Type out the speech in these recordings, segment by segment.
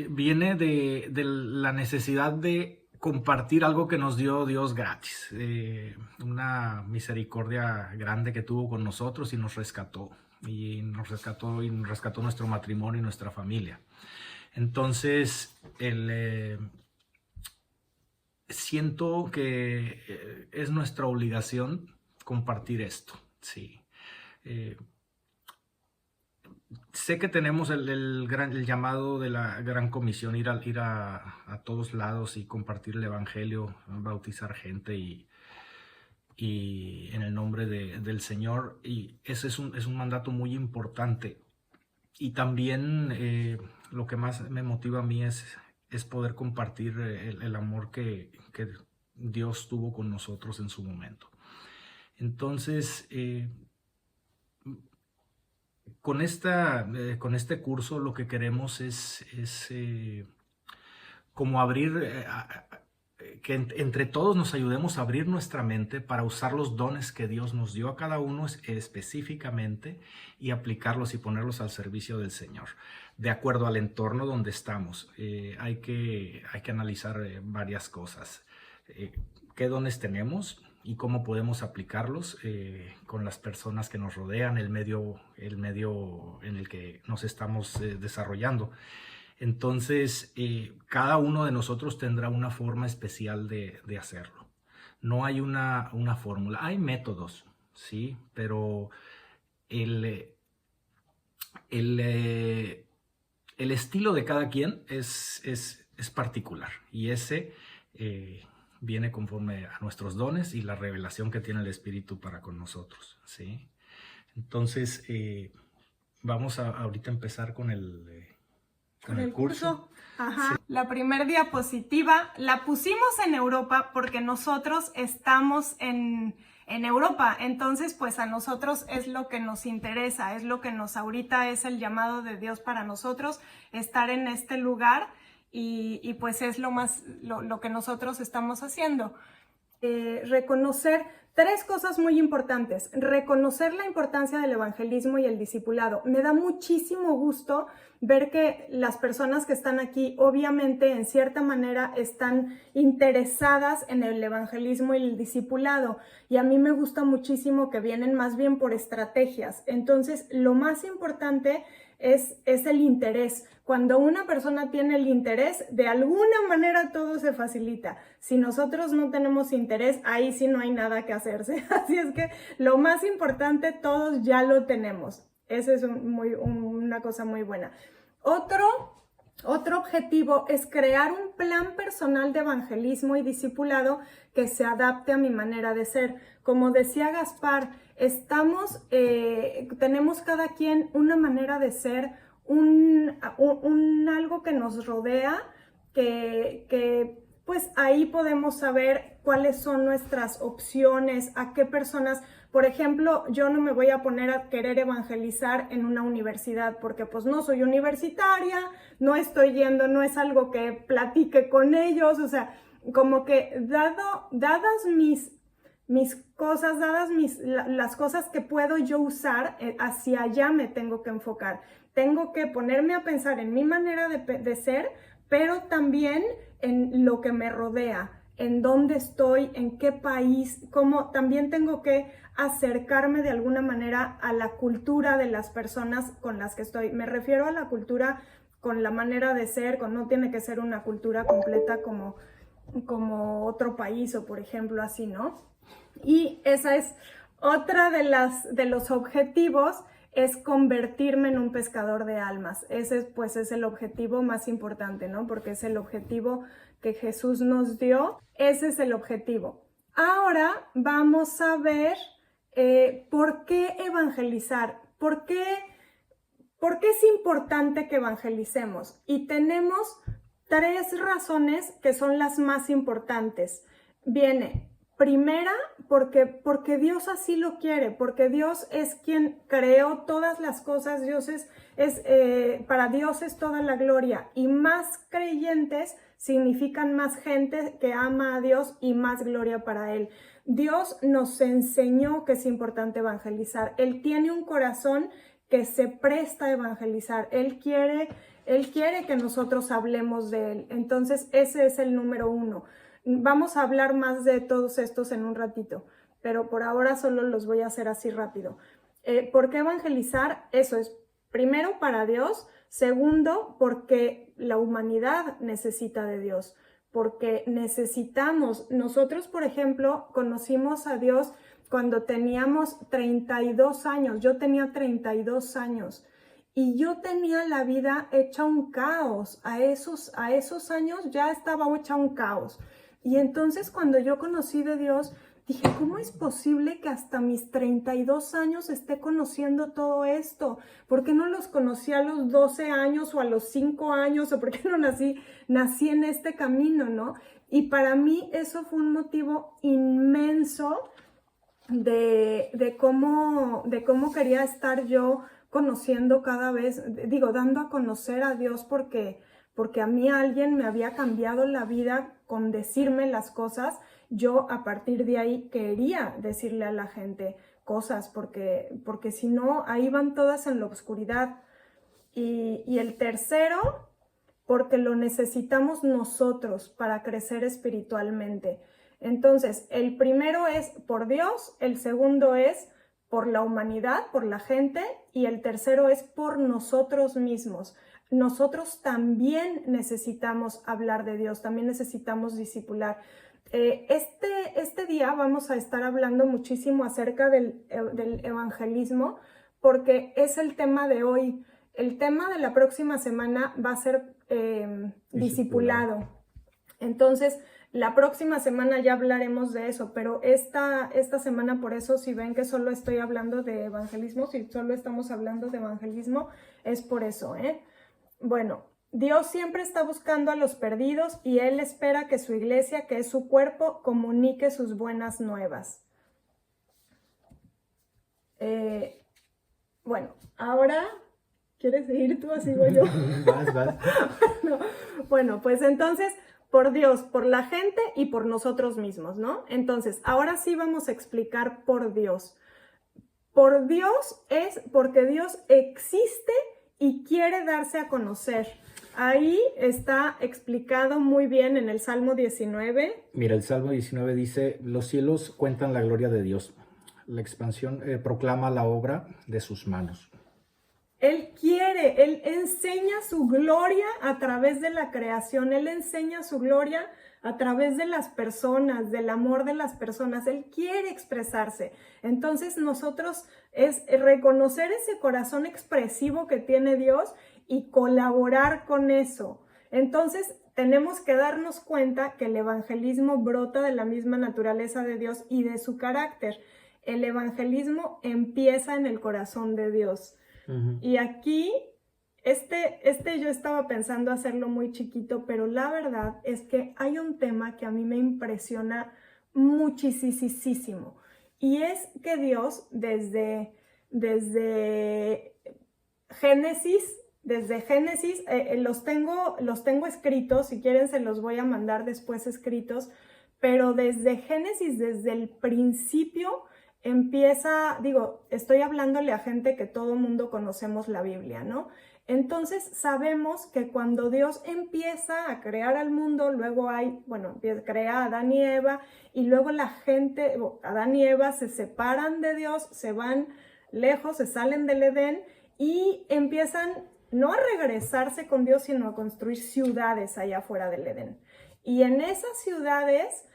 viene de la necesidad de compartir algo que nos dio Dios gratis, una misericordia grande que tuvo con nosotros y nos rescató, y nos rescató nuestro matrimonio y nuestra familia. Entonces, siento que es nuestra obligación compartir esto, sí. Sé que tenemos el llamado de la Gran Comisión, ir a todos lados y compartir el Evangelio, bautizar gente y en el nombre del Señor. Y ese es un mandato muy importante. Y también lo que más me motiva a mí es poder compartir el amor que Dios tuvo con nosotros en su momento. Entonces, con este curso lo que queremos es como abrir, que entre todos nos ayudemos a abrir nuestra mente para usar los dones que Dios nos dio a cada uno específicamente y aplicarlos y ponerlos al servicio del Señor, de acuerdo al entorno donde estamos. Hay que analizar varias cosas. ¿Qué dones tenemos y cómo podemos aplicarlos con las personas que nos rodean, el medio en el que nos estamos desarrollando? Entonces, cada uno de nosotros tendrá una forma especial de hacerlo. No hay una fórmula. Hay métodos, sí, pero el estilo de cada quien es particular, y ese viene conforme a nuestros dones y la revelación que tiene el Espíritu para con nosotros, ¿sí? Entonces, vamos a ahorita empezar con el curso. Ajá. Sí. La primera diapositiva la pusimos en Europa porque nosotros estamos en Europa. Entonces, pues a nosotros es lo que nos interesa, es lo que ahorita es el llamado de Dios para nosotros, estar en este lugar y pues es lo que nosotros estamos haciendo. Reconocer 3 cosas muy importantes. Reconocer la importancia del evangelismo y el discipulado. Me da muchísimo gusto ver que las personas que están aquí, obviamente, en cierta manera, están interesadas en el evangelismo y el discipulado. Y a mí me gusta muchísimo que vienen más bien por estrategias. Entonces, lo más importante es el interés. Cuando una persona tiene el interés, de alguna manera todo se facilita. Si nosotros no tenemos interés, ahí sí no hay nada que hacerse. Así es que lo más importante, todos ya lo tenemos. Esa es una cosa muy buena. Otro objetivo es crear un plan personal de evangelismo y discipulado que se adapte a mi manera de ser. Como decía Gaspar, tenemos cada quien una manera de ser, algo que nos rodea, que pues ahí podemos saber cuáles son nuestras opciones, a qué personas. Por ejemplo, yo no me voy a poner a querer evangelizar en una universidad porque pues no soy universitaria, no estoy yendo, no es algo que platique con ellos, o sea, como que dadas mis cosas, las cosas que puedo yo usar, hacia allá me tengo que enfocar. Tengo que ponerme a pensar en mi manera de ser, pero también en lo que me rodea, en dónde estoy, en qué país, cómo también tengo que acercarme de alguna manera a la cultura de las personas con las que estoy. Me refiero a la cultura con la manera de ser, no tiene que ser una cultura completa como otro país o por ejemplo así, ¿no? Y esa es otra de los objetivos, es convertirme en un pescador de almas. Ese pues es el objetivo más importante, ¿no? Porque es el objetivo que Jesús nos dio. Ese es el objetivo. Ahora vamos a ver por qué evangelizar, por qué es importante que evangelicemos. Y tenemos 3 razones que son las más importantes. Primera, porque Dios así lo quiere, porque Dios es quien creó todas las cosas. Dios para Dios es toda la gloria, y más creyentes significan más gente que ama a Dios y más gloria para Él. Dios nos enseñó que es importante evangelizar. Él tiene un corazón que se presta a evangelizar. Él quiere Él quiere que nosotros hablemos de Él. Entonces, ese es el número 1. Vamos a hablar más de todos estos en un ratito, pero por ahora solo los voy a hacer así rápido. ¿Por qué evangelizar? Eso es, primero, para Dios. Segundo, porque la humanidad necesita de Dios, porque necesitamos. Nosotros, por ejemplo, conocimos a Dios cuando teníamos 32 años. Yo tenía 32 años. Y yo tenía la vida hecha un caos. A esos años ya estaba hecha un caos. Y entonces cuando yo conocí de Dios, dije, ¿cómo es posible que hasta mis 32 años esté conociendo todo esto? ¿Por qué no los conocí a los 12 años o a los 5 años? ¿O por qué no nací en este camino, no? Y para mí eso fue un motivo inmenso de cómo quería estar yo conociendo cada vez, dando a conocer a Dios porque a mí alguien me había cambiado la vida con decirme las cosas. Yo a partir de ahí quería decirle a la gente cosas porque si no, ahí van todas en la oscuridad. Y el tercero, porque lo necesitamos nosotros para crecer espiritualmente. Entonces, el primero es por Dios, el segundo es por la humanidad, por la gente, y el tercero es por nosotros mismos. Nosotros también necesitamos hablar de Dios, también necesitamos discipular. Este día vamos a estar hablando muchísimo acerca del evangelismo, porque es el tema de hoy. El tema de la próxima semana va a ser discipulado. Entonces, la próxima semana ya hablaremos de eso, pero esta semana, por eso, si ven que solo estoy hablando de evangelismo, si solo estamos hablando de evangelismo, es por eso, ¿eh? Bueno, Dios siempre está buscando a los perdidos y Él espera que su iglesia, que es su cuerpo, comunique sus buenas nuevas. Bueno, ahora, ¿quieres seguir tú o sigo yo? Vas. Bueno, pues entonces, por Dios, por la gente y por nosotros mismos, ¿no? Entonces, ahora sí vamos a explicar por Dios. Por Dios es porque Dios existe y quiere darse a conocer. Ahí está explicado muy bien en el Salmo 19. Mira, el Salmo 19 dice, los cielos cuentan la gloria de Dios. La expansión proclama la obra de sus manos. Él enseña su gloria a través de la creación, Él enseña su gloria a través de las personas, del amor de las personas. Él quiere expresarse. Entonces nosotros es reconocer ese corazón expresivo que tiene Dios y colaborar con eso. Entonces tenemos que darnos cuenta que el evangelismo brota de la misma naturaleza de Dios y de su carácter. El evangelismo empieza en el corazón de Dios. Y aquí, yo estaba pensando hacerlo muy chiquito, pero la verdad es que hay un tema que a mí me impresiona muchísimo. Y es que Dios, desde Génesis, los tengo escritos, si quieren se los voy a mandar después escritos, pero desde Génesis, desde el principio, estoy hablándole a gente que todo mundo conocemos la Biblia, ¿no? Entonces sabemos que cuando Dios empieza a crear al mundo, luego crea a Adán y Eva, y luego Adán y Eva se separan de Dios, se van lejos, se salen del Edén y empiezan no a regresarse con Dios, sino a construir ciudades allá afuera del Edén. Y en esas ciudades,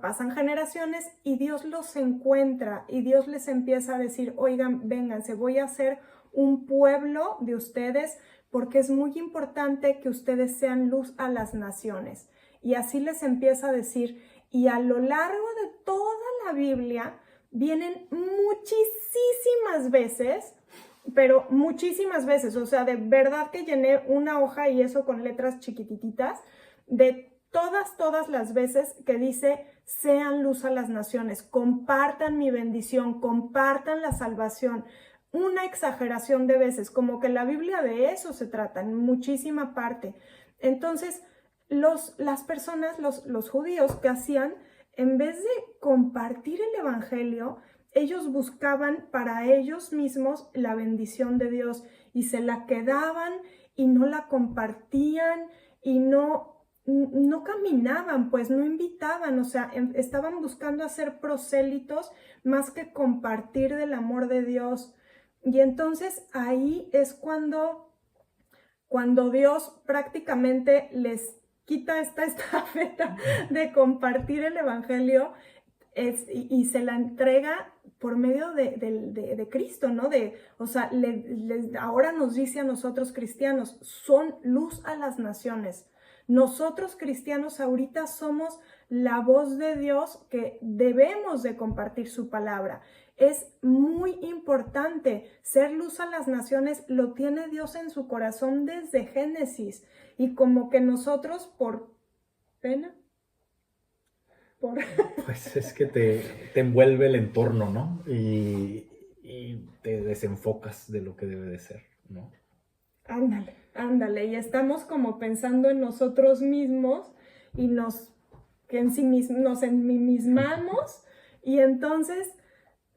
pasan generaciones y Dios los encuentra y Dios les empieza a decir, oigan, vénganse, voy a hacer un pueblo de ustedes porque es muy importante que ustedes sean luz a las naciones. Y así les empieza a decir, y a lo largo de toda la Biblia vienen muchísimas veces, pero muchísimas veces, o sea, de verdad que llené una hoja y eso con letras chiquitititas, de todas las veces que dice, sean luz a las naciones, compartan mi bendición, compartan la salvación. Una exageración de veces, como que la Biblia de eso se trata, en muchísima parte. Entonces, las personas, los judíos, ¿qué hacían? En vez de compartir el evangelio, ellos buscaban para ellos mismos la bendición de Dios. y se la quedaban y no la compartían y no caminaban, pues no invitaban, o sea, estaban buscando hacer prosélitos más que compartir del amor de Dios. Y entonces ahí es cuando Dios prácticamente les quita esta estafeta de compartir el evangelio y se la entrega por medio de Cristo, ¿no? O sea, ahora nos dice a nosotros cristianos, son luz a las naciones. Nosotros cristianos ahorita somos la voz de Dios que debemos de compartir su palabra. Es muy importante ser luz a las naciones, lo tiene Dios en su corazón desde Génesis. Y como que nosotros por pena, Pues es que te envuelve el entorno, ¿no? Y te desenfocas de lo que debe de ser, ¿no? Ándale, y estamos como pensando en nosotros mismos y nos ensimismamos y entonces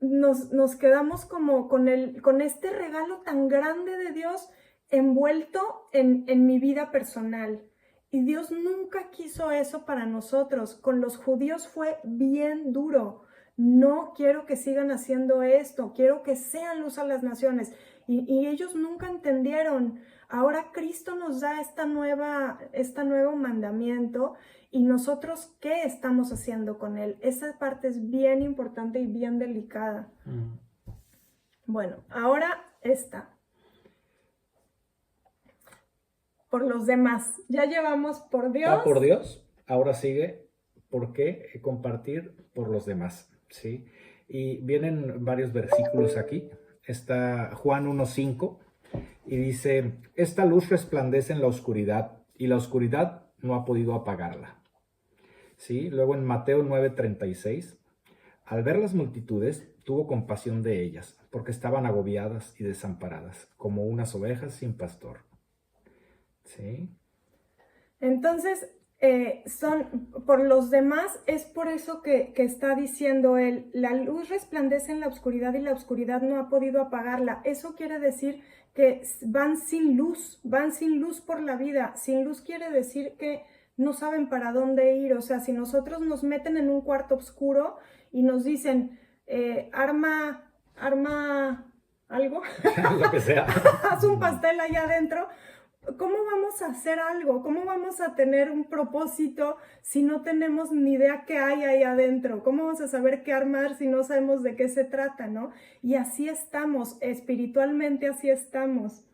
nos quedamos como con este regalo tan grande de Dios envuelto en mi vida personal. Y Dios nunca quiso eso para nosotros. Con los judíos fue bien duro. No quiero que sigan haciendo esto, quiero que sean luz a las naciones. Y ellos nunca entendieron. Ahora Cristo nos da este nuevo mandamiento y nosotros, ¿qué estamos haciendo con él? Esa parte es bien importante y bien delicada. Bueno, ahora esta. Por los demás. Ya llevamos por Dios. Por Dios. Ahora sigue, ¿por qué compartir por los demás? ¿Sí? Y vienen varios versículos aquí. Está Juan 1:5 y dice, esta luz resplandece en la oscuridad y la oscuridad no ha podido apagarla. ¿Sí? Luego en Mateo 9:36, al ver las multitudes, tuvo compasión de ellas, porque estaban agobiadas y desamparadas, como unas ovejas sin pastor. ¿Sí? Entonces, son por los demás, es por eso que está diciendo él, la luz resplandece en la oscuridad y la oscuridad no ha podido apagarla. Eso quiere decir que van sin luz por la vida. Sin luz quiere decir que no saben para dónde ir. O sea, si nosotros nos meten en un cuarto oscuro y nos dicen, arma algo, Lo que sea. haz un pastel allá adentro, ¿cómo vamos a hacer algo? ¿Cómo vamos a tener un propósito si no tenemos ni idea qué hay ahí adentro? ¿Cómo vamos a saber qué armar si no sabemos de qué se trata, no? Y así estamos, espiritualmente así estamos.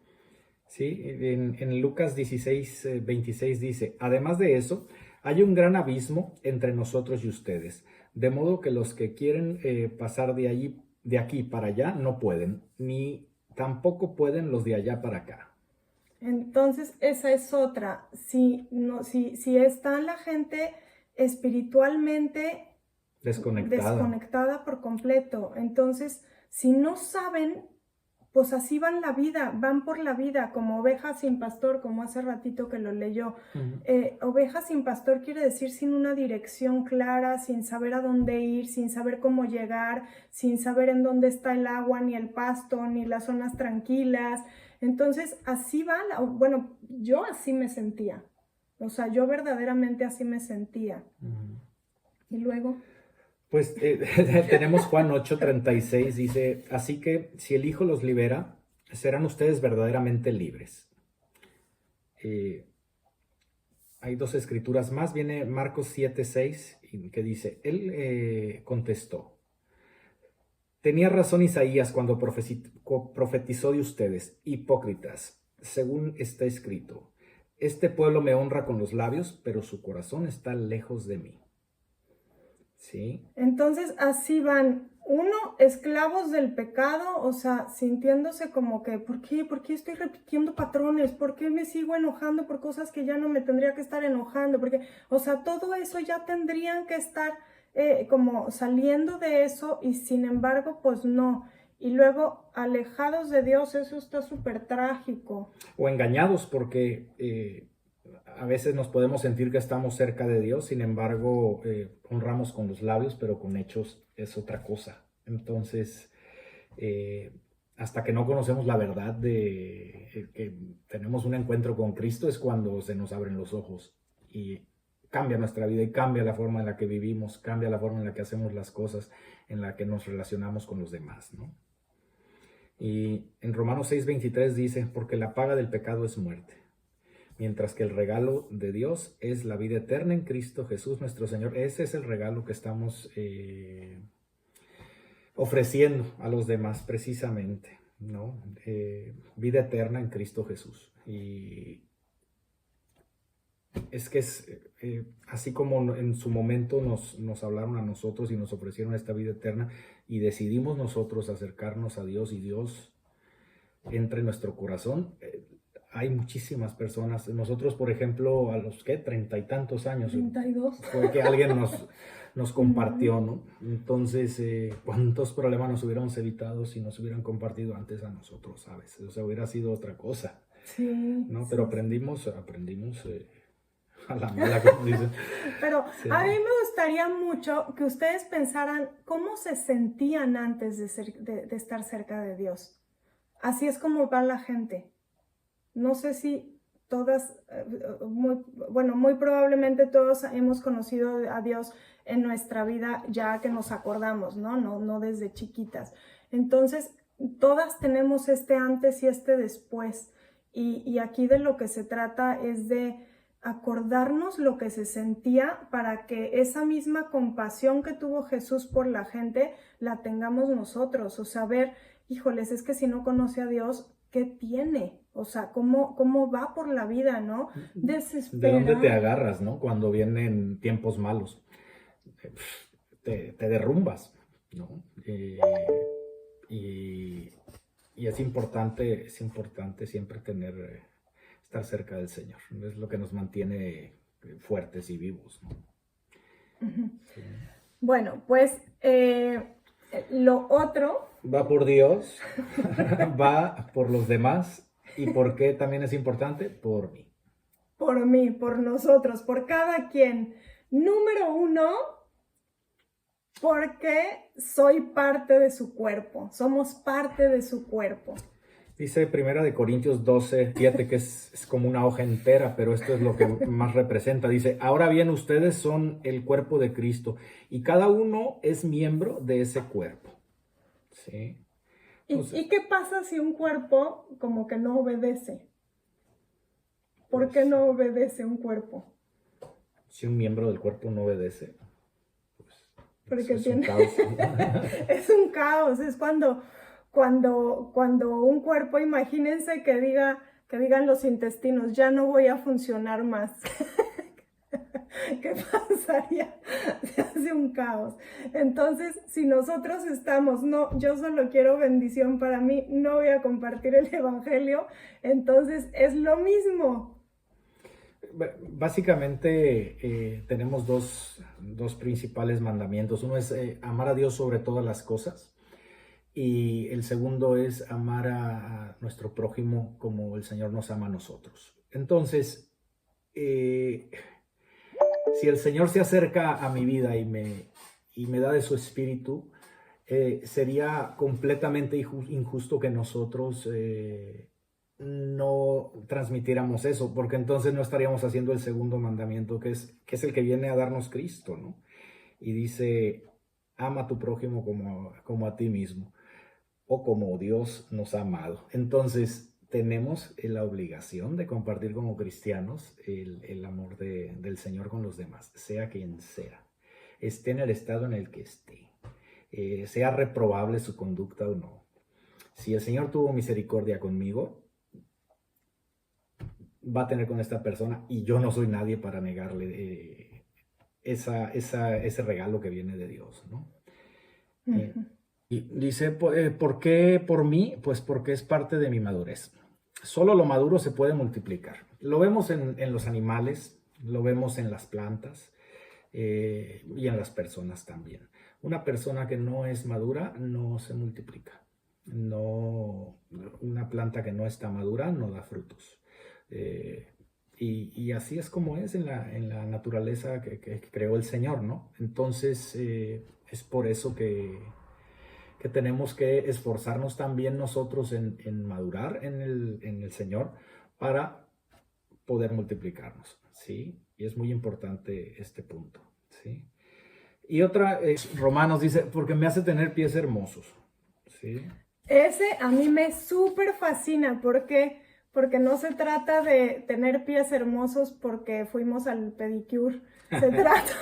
Sí, en Lucas 16:26 dice, además de eso, hay un gran abismo entre nosotros y ustedes, de modo que los que quieren pasar de aquí para allá no pueden, ni tampoco pueden los de allá para acá. Entonces, esa es otra. Si está la gente espiritualmente desconectada por completo, entonces, si no saben, pues así van por la vida, como ovejas sin pastor, como hace ratito que lo leyó. Ovejas sin pastor quiere decir sin una dirección clara, sin saber a dónde ir, sin saber cómo llegar, sin saber en dónde está el agua, ni el pasto, ni las zonas tranquilas. Entonces, así va, bueno, yo así me sentía. O sea, yo verdaderamente así me sentía. Y luego... Pues tenemos Juan 8:36, dice, así que si el Hijo los libera, serán ustedes verdaderamente libres. Hay dos escrituras más, viene Marcos 7:6, que dice, él contestó, tenía razón Isaías cuando profetizó de ustedes, hipócritas, según está escrito, este pueblo me honra con los labios, pero su corazón está lejos de mí. ¿Sí? Entonces así van, esclavos del pecado, o sea, sintiéndose como que, ¿por qué estoy repitiendo patrones? ¿Por qué me sigo enojando por cosas que ya no me tendría que estar enojando? Porque, o sea, todo eso ya tendrían que estar como saliendo de eso y sin embargo, pues no. Y luego, alejados de Dios, eso está súper trágico. O engañados porque... a veces nos podemos sentir que estamos cerca de Dios, sin embargo, honramos con los labios, pero con hechos es otra cosa. Entonces, hasta que no conocemos la verdad de que tenemos un encuentro con Cristo, es cuando se nos abren los ojos y cambia nuestra vida y cambia la forma en la que vivimos, cambia la forma en la que hacemos las cosas, en la que nos relacionamos con los demás, ¿no? Y en Romanos 6:23 dice, porque la paga del pecado es muerte, mientras que el regalo de Dios es la vida eterna en Cristo Jesús nuestro Señor. Ese es el regalo que estamos ofreciendo a los demás precisamente, ¿no? Vida eterna en Cristo Jesús. Y es que así como en su momento nos hablaron a nosotros y nos ofrecieron esta vida eterna y decidimos nosotros acercarnos a Dios y Dios entra en nuestro corazón, hay muchísimas personas. Nosotros, por ejemplo, a los que 30 y tantos años 32. fue que alguien nos compartió, ¿no? Entonces, ¿cuántos problemas nos hubiéramos evitado si nos hubieran compartido antes a nosotros, sabes? O sea, hubiera sido otra cosa, Sí, ¿no? sí. Pero aprendimos a la mala, como dicen. Pero Sí. a mí me gustaría mucho que ustedes pensaran cómo se sentían antes de estar cerca de Dios. Así es como va la gente. No sé si todas, muy probablemente todos hemos conocido a Dios en nuestra vida ya que nos acordamos, ¿no? No desde chiquitas. Entonces, todas tenemos este antes y este después. Y aquí de lo que se trata es de acordarnos lo que se sentía para que esa misma compasión que tuvo Jesús por la gente la tengamos nosotros. O sea, ver, híjoles, es que si no conoce a Dios, ¿qué tiene? O sea, ¿cómo va por la vida, no? Desespera. ¿De dónde te agarras, no? Cuando vienen tiempos malos. Te derrumbas, ¿no? Y es importante siempre estar cerca del Señor. Es lo que nos mantiene fuertes y vivos, ¿no? Sí. Bueno, pues lo otro... Va por Dios, va por los demás. ¿Y por qué también es importante? Por mí. Por mí, por nosotros, por cada quien. Número 1, porque soy parte de su cuerpo. Somos parte de su cuerpo. Dice 1 Corintios 12, fíjate que es como una hoja entera, pero esto es lo que más representa. Dice, ahora bien, ustedes son el cuerpo de Cristo y cada uno es miembro de ese cuerpo. ¿Sí? ¿Y qué pasa si un cuerpo como que no obedece? ¿Por qué no obedece un cuerpo? Si un miembro del cuerpo no obedece, pues porque es un caos. Es un caos, es cuando un cuerpo, imagínense que digan los intestinos, ya no voy a funcionar más. ¿Qué pasaría? Se hace un caos. Entonces, si nosotros estamos, no, yo solo quiero bendición para mí, no voy a compartir el evangelio, entonces es lo mismo. Básicamente tenemos dos principales mandamientos. Uno es amar a Dios sobre todas las cosas y el segundo es amar a nuestro prójimo como el Señor nos ama a nosotros. Entonces, si el Señor se acerca a mi vida y me da de su espíritu, sería completamente injusto que nosotros no transmitiéramos eso, porque entonces no estaríamos haciendo el segundo mandamiento, que es el que viene a darnos Cristo, ¿no? Y dice, ama a tu prójimo como a ti mismo, o como Dios nos ha amado. Entonces, tenemos la obligación de compartir como cristianos el amor del Señor con los demás, sea quien sea, esté en el estado en el que esté, sea reprobable su conducta o no. Si el Señor tuvo misericordia conmigo, va a tener con esta persona y yo no soy nadie para negarle ese regalo que viene de Dios, ¿no? Y dice, ¿por qué por mí? Pues porque es parte de mi madurez. Solo lo maduro se puede multiplicar. Lo vemos en los animales, lo vemos en las plantas y en las personas también. Una persona que no es madura no se multiplica. Una planta que no está madura no da frutos. Y así es como es en la naturaleza que creó el Señor, ¿no? Entonces es por eso que que tenemos que esforzarnos también nosotros en madurar en el Señor para poder multiplicarnos, ¿sí? Y es muy importante este punto, ¿sí? Y otra, Romanos dice, porque me hace tener pies hermosos, ¿sí? Ese a mí me súper fascina, porque no se trata de tener pies hermosos porque fuimos al pedicure, se trata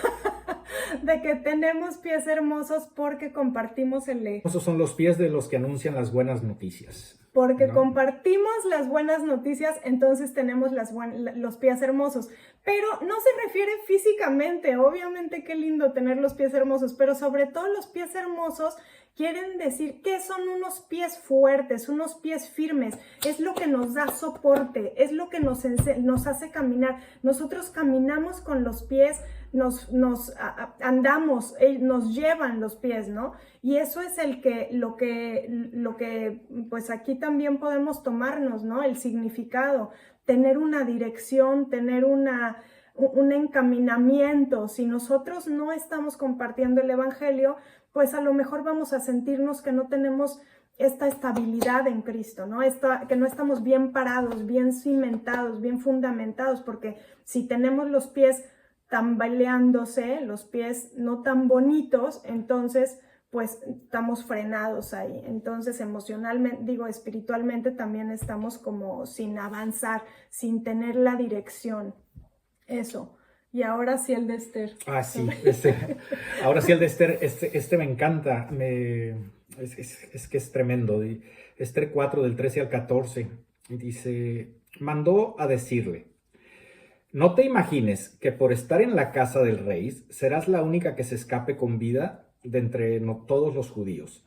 de que tenemos pies hermosos porque compartimos Esos son los pies de los que anuncian las buenas noticias. Porque ¿no? compartimos las buenas noticias, entonces tenemos los pies hermosos. Pero no se refiere físicamente, obviamente qué lindo tener los pies hermosos, pero sobre todo los pies hermosos quieren decir que son unos pies fuertes, unos pies firmes. Es lo que nos da soporte, es lo que nos hace caminar. Nosotros caminamos con los pies, andamos, nos llevan los pies, ¿no? Y eso es lo que pues aquí también podemos tomarnos, ¿no? El significado, tener una dirección, tener un encaminamiento. Si nosotros no estamos compartiendo el evangelio, pues a lo mejor vamos a sentirnos que no tenemos esta estabilidad en Cristo, ¿no? Que no estamos bien parados, bien cimentados, bien fundamentados, porque si tenemos los pies tambaleándose, los pies no tan bonitos, entonces pues estamos frenados ahí. Entonces emocionalmente, espiritualmente también estamos como sin avanzar, sin tener la dirección. Eso. Y ahora sí el de Esther. Ah, sí. Ahora sí el de Esther. Este me encanta. Es que es tremendo. Esther 4, del 13 al 14. Dice, mandó a decirle, no te imagines que por estar en la casa del rey serás la única que se escape con vida de entre todos los judíos.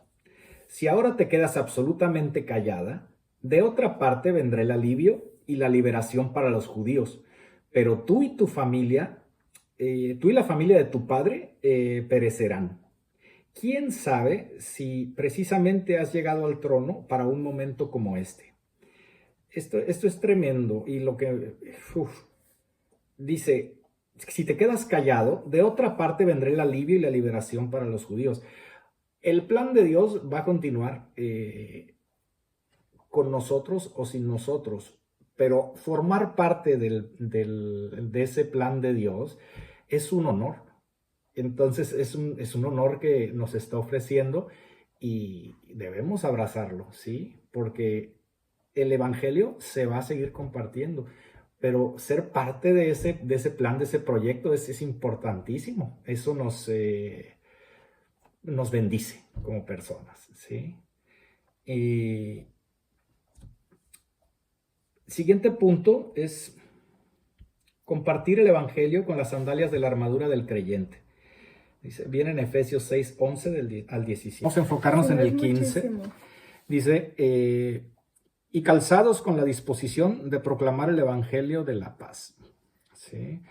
Si ahora te quedas absolutamente callada, de otra parte vendrá el alivio y la liberación para los judíos, pero tú y tu familia, tú y la familia de tu padre perecerán. ¿Quién sabe si precisamente has llegado al trono para un momento como este? Esto es tremendo y lo que... dice, si te quedas callado, de otra parte vendrá el alivio y la liberación para los judíos. El plan de Dios va a continuar con nosotros o sin nosotros, pero formar parte de ese plan de Dios es un honor. Entonces es un honor que nos está ofreciendo y debemos abrazarlo, ¿sí? Porque el evangelio se va a seguir compartiendo. Pero ser parte de ese plan, de ese proyecto es importantísimo. Eso nos bendice como personas, ¿sí? Siguiente punto es compartir el evangelio con las sandalias de la armadura del creyente. Dice, viene en Efesios 6, 11 al 17. Vamos a enfocarnos en el 15. Muchísimo. Dice... y calzados con la disposición de proclamar el evangelio de la paz. ¿Sí?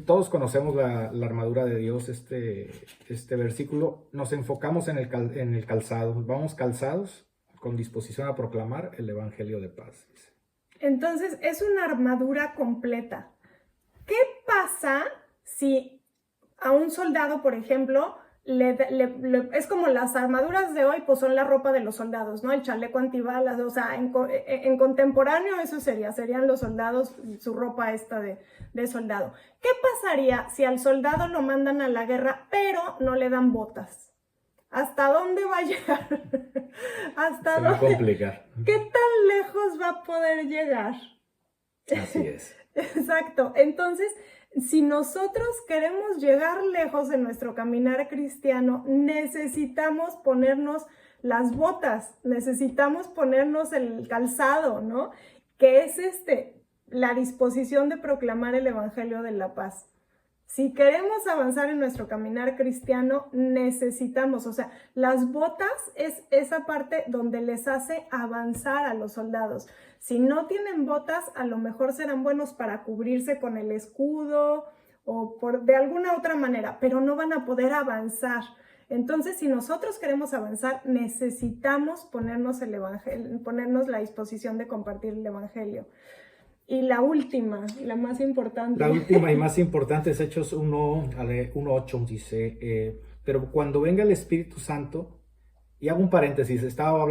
Todos conocemos la armadura de Dios, este versículo. Nos enfocamos en el calzado. Vamos calzados con disposición a proclamar el evangelio de paz. Entonces, es una armadura completa. ¿Qué pasa si a un soldado, por ejemplo, es como las armaduras de hoy, pues son la ropa de los soldados, ¿no? El chaleco antibalas, o sea, en contemporáneo eso serían los soldados, su ropa esta de soldado. ¿Qué pasaría si al soldado lo mandan a la guerra, pero no le dan botas? ¿Hasta dónde va a llegar? Se va a complicar. ¿Qué tan lejos va a poder llegar? Así es. Exacto. Entonces, si nosotros queremos llegar lejos en nuestro caminar cristiano, necesitamos ponernos las botas, necesitamos ponernos el calzado, ¿no? Que es la disposición de proclamar el evangelio de la paz. Si queremos avanzar en nuestro caminar cristiano, necesitamos, o sea, las botas es esa parte donde les hace avanzar a los soldados. Si no tienen botas, a lo mejor serán buenos para cubrirse con el escudo o de alguna otra manera, pero no van a poder avanzar. Entonces, si nosotros queremos avanzar, necesitamos ponernos el evangelio, ponernos la disposición de compartir el evangelio. Y la última, la más importante. La última y más importante es Hechos 1:8, dice, pero cuando venga el Espíritu Santo, y hago un paréntesis, estábamos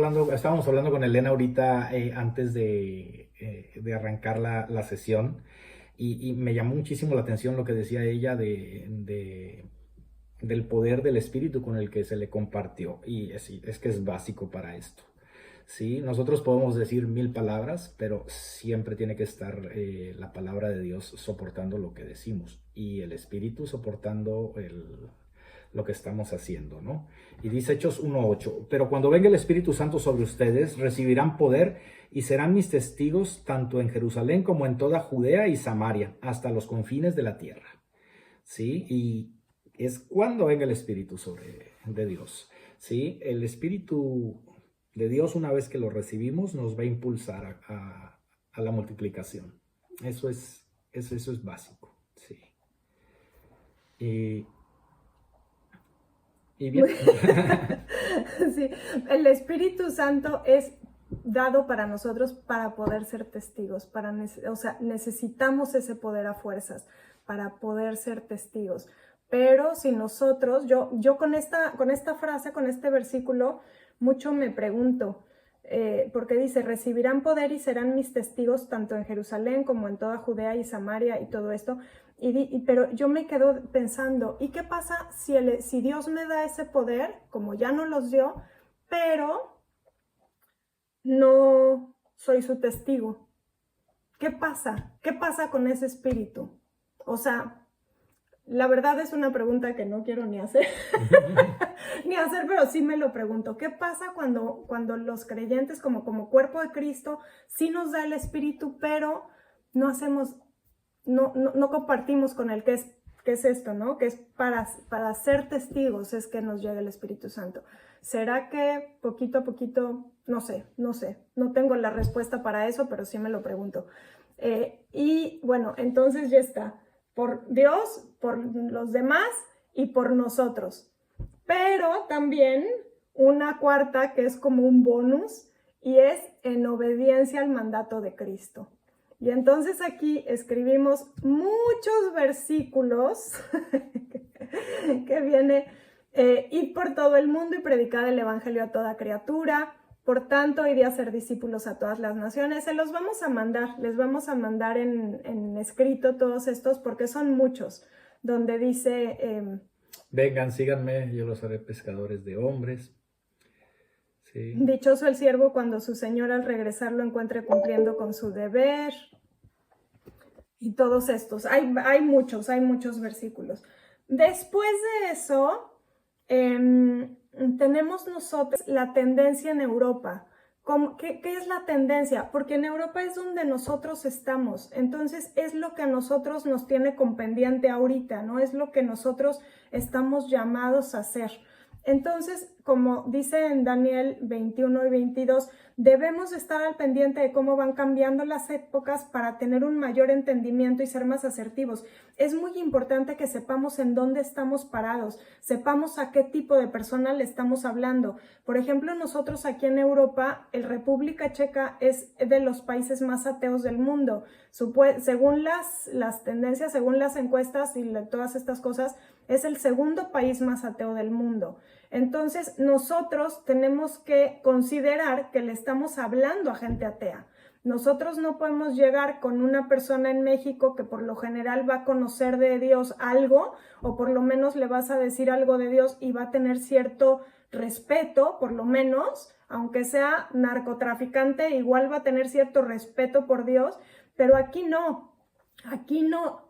hablando con Elena ahorita antes de arrancar la sesión, y me llamó muchísimo la atención lo que decía ella del poder del Espíritu con el que se le compartió, y es que es básico para esto. Sí, nosotros podemos decir 1000 palabras, pero siempre tiene que estar la palabra de Dios soportando lo que decimos y el Espíritu soportando lo que estamos haciendo, ¿no? Y dice Hechos 1:8, pero cuando venga el Espíritu Santo sobre ustedes, recibirán poder y serán mis testigos tanto en Jerusalén como en toda Judea y Samaria, hasta los confines de la tierra. ¿Sí? Y es cuando venga el Espíritu de Dios. ¿Sí? El Espíritu de Dios, una vez que lo recibimos, nos va a impulsar a la multiplicación. Eso es básico. Sí. Y bien. Sí, el Espíritu Santo es dado para nosotros para poder ser testigos, o sea, necesitamos ese poder a fuerzas para poder ser testigos. Pero si nosotros, yo con esta frase, con este versículo, mucho me pregunto, porque dice, recibirán poder y serán mis testigos tanto en Jerusalén como en toda Judea y Samaria y todo esto. Pero yo me quedo pensando, ¿y qué pasa si Dios me da ese poder, como ya no los dio, pero no soy su testigo? ¿Qué pasa? ¿Qué pasa con ese espíritu? O sea, la verdad es una pregunta que no quiero ni hacer, pero sí me lo pregunto. ¿Qué pasa cuando los creyentes, como cuerpo de Cristo, sí nos da el Espíritu, pero no hacemos, no compartimos con él? ¿Qué es esto, no? Que es para ser testigos es que nos llega el Espíritu Santo. ¿Será que poquito a poquito? No sé. No tengo la respuesta para eso, pero sí me lo pregunto. Y bueno, entonces ya está. Por Dios, por los demás y por nosotros. Pero también una cuarta que es como un bonus y es en obediencia al mandato de Cristo. Y entonces aquí escribimos muchos versículos que viene, id por todo el mundo y predicad el evangelio a toda criatura. Por tanto, id a ser discípulos a todas las naciones. Les vamos a mandar en escrito todos estos porque son muchos, donde dice... vengan, síganme, yo los haré pescadores de hombres. Sí. Dichoso el siervo cuando su señor al regresar lo encuentre cumpliendo con su deber. Y todos estos. Hay muchos versículos. Después de eso... tenemos nosotros la tendencia en Europa. ¿Qué es la tendencia? Porque en Europa es donde nosotros estamos, entonces es lo que a nosotros nos tiene con pendiente ahorita, ¿no? Es lo que nosotros estamos llamados a hacer. Entonces, como dice en Daniel 21 y 22, debemos estar al pendiente de cómo van cambiando las épocas para tener un mayor entendimiento y ser más asertivos. Es muy importante que sepamos en dónde estamos parados, sepamos a qué tipo de persona le estamos hablando. Por ejemplo, nosotros aquí en Europa, el República Checa es de los países más ateos del mundo. Según las tendencias, según las encuestas y todas estas cosas, es el segundo país más ateo del mundo. Entonces, nosotros tenemos que considerar que le estamos hablando a gente atea. Nosotros no podemos llegar con una persona en México que por lo general va a conocer de Dios algo, o por lo menos le vas a decir algo de Dios y va a tener cierto respeto, por lo menos, aunque sea narcotraficante, igual va a tener cierto respeto por Dios, pero aquí no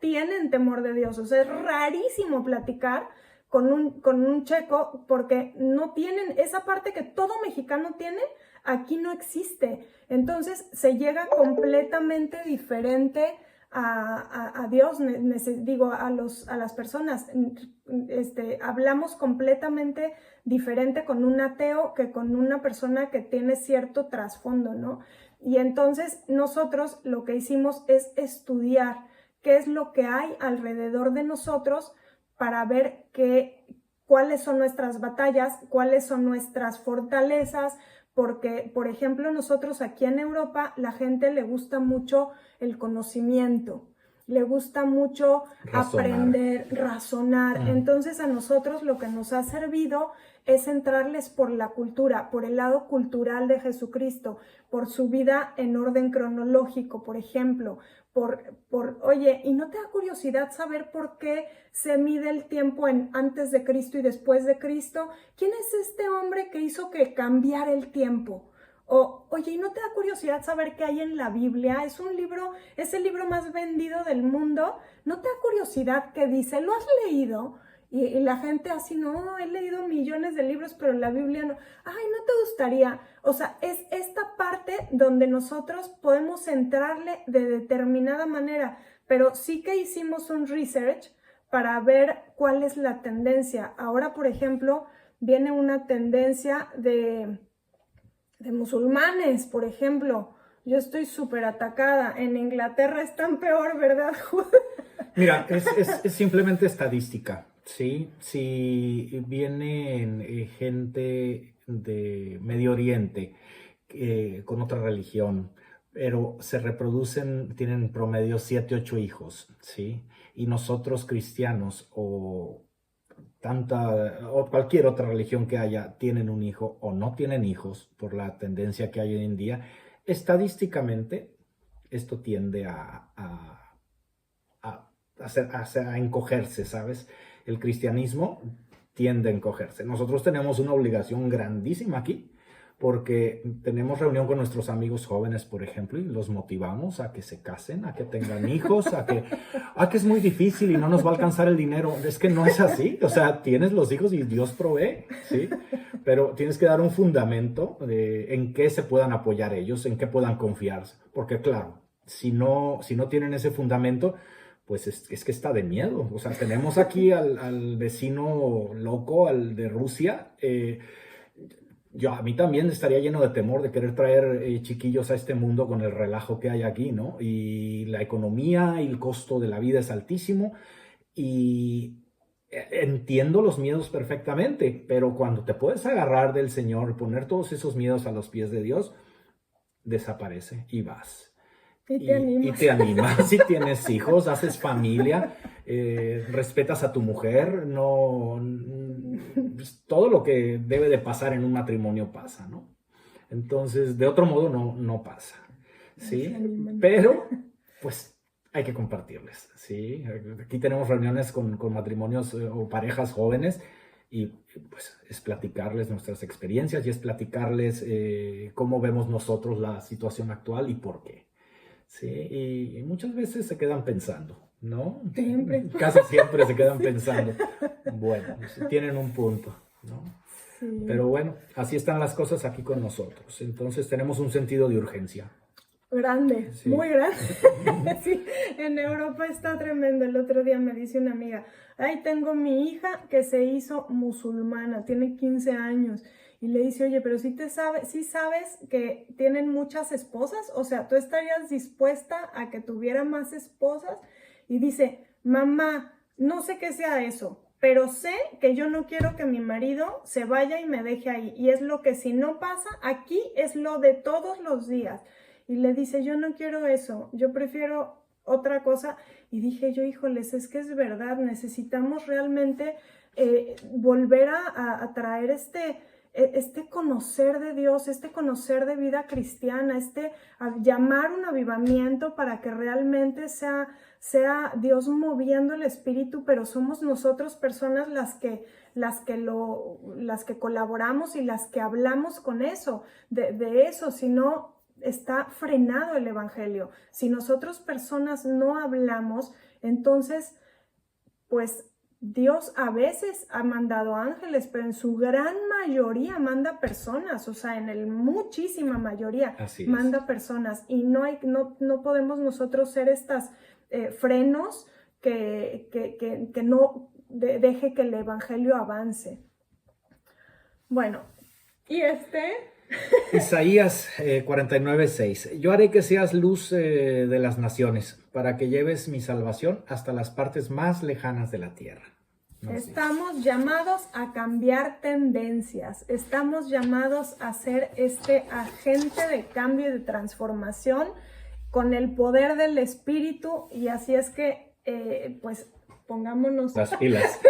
tienen temor de Dios. O sea, es rarísimo platicar con un checo porque no tienen esa parte que todo mexicano tiene, aquí no existe. Entonces se llega completamente diferente a Dios, digo, a las personas. Hablamos completamente diferente con un ateo que con una persona que tiene cierto trasfondo, ¿no? Y entonces nosotros lo que hicimos es estudiar qué es lo que hay alrededor de nosotros para ver cuáles son nuestras batallas, cuáles son nuestras fortalezas, porque, por ejemplo, nosotros aquí en Europa, la gente le gusta mucho el conocimiento. le gusta mucho aprender, razonar. Entonces a nosotros lo que nos ha servido es entrarles por la cultura, por el lado cultural de Jesucristo, por su vida en orden cronológico, por ejemplo, oye, ¿y no te da curiosidad saber por qué se mide el tiempo en antes de Cristo y después de Cristo? ¿Quién es este hombre que hizo que cambiara el tiempo? Oye, ¿y no te da curiosidad saber qué hay en la Biblia? Es el libro más vendido del mundo. ¿No te da curiosidad qué dice? ¿Lo has leído? Y la gente así, no, he leído millones de libros, pero la Biblia no. Ay, ¿no te gustaría? O sea, es esta parte donde nosotros podemos entrarle de determinada manera, pero sí que hicimos un research para ver cuál es la tendencia. Ahora, por ejemplo, viene una tendencia de musulmanes, por ejemplo. Yo estoy súper atacada. En Inglaterra están peor, ¿verdad? Mira, es simplemente estadística, ¿sí? Si vienen gente de Medio Oriente con otra religión, pero se reproducen, tienen en promedio 7, 8 hijos, ¿sí? Y nosotros cristianos o cualquier otra religión que haya, tienen un hijo o no tienen hijos, por la tendencia que hay hoy en día, estadísticamente esto tiende a encogerse, ¿sabes? El cristianismo tiende a encogerse. Nosotros tenemos una obligación grandísima aquí, porque tenemos reunión con nuestros amigos jóvenes, por ejemplo, y los motivamos a que se casen, a que tengan hijos, a que es muy difícil y no nos va a alcanzar el dinero. Es que no es así. O sea, tienes los hijos y Dios provee, ¿sí? Pero tienes que dar un fundamento en qué se puedan apoyar ellos, en qué puedan confiarse. Porque claro, si no tienen ese fundamento, pues es que está de miedo. O sea, tenemos aquí al vecino loco, al de Rusia. A mí también estaría lleno de temor de querer traer chiquillos a este mundo con el relajo que hay aquí, ¿no? Y la economía y el costo de la vida es altísimo. Y entiendo los miedos perfectamente, pero cuando te puedes agarrar del Señor, poner todos esos miedos a los pies de Dios, desaparece y vas. Y te animas, si tienes hijos, haces familia, respetas a tu mujer, todo lo que debe de pasar en un matrimonio pasa, ¿no? Entonces, de otro modo no pasa, ¿sí? Pero, pues, hay que compartirles, ¿sí? Aquí tenemos reuniones con matrimonios o parejas jóvenes y, pues, es platicarles nuestras experiencias y es platicarles cómo vemos nosotros la situación actual y por qué. Sí, y muchas veces se quedan pensando, ¿no? Siempre. Casi siempre se quedan pensando. Bueno, tienen un punto, ¿no? Sí. Pero bueno, así están las cosas aquí con nosotros. Entonces tenemos un sentido de urgencia. Grande, sí. Muy grande. Sí, en Europa está tremendo. El otro día me dice una amiga, ay, tengo mi hija que se hizo musulmana, tiene 15 años. Y le dice, oye, pero sí sabes que tienen muchas esposas, o sea, ¿tú estarías dispuesta a que tuviera más esposas? Y dice, mamá, no sé qué sea eso, pero sé que yo no quiero que mi marido se vaya y me deje ahí. Y es lo que si no pasa, aquí es lo de todos los días. Y le dice, yo no quiero eso, yo prefiero otra cosa. Y dije yo, híjoles, es que es verdad, necesitamos realmente volver a traer este conocer de Dios, este conocer de vida cristiana, llamar un avivamiento para que realmente sea Dios moviendo el espíritu, pero somos nosotros personas las que colaboramos y las que hablamos con eso, de eso, si no está frenado el evangelio. Si nosotros personas no hablamos, entonces, pues, Dios a veces ha mandado ángeles, pero en su gran mayoría manda personas, o sea, muchísima mayoría manda personas. Y no podemos nosotros ser estas frenos que no deje que el evangelio avance. Bueno, y Isaías 49:6. Yo haré que seas luz de las naciones, para que lleves mi salvación hasta las partes más lejanas de la tierra. Estamos llamados a cambiar tendencias, estamos llamados a ser este agente de cambio y de transformación con el poder del Espíritu, y así es que, pues, pongámonos las pilas.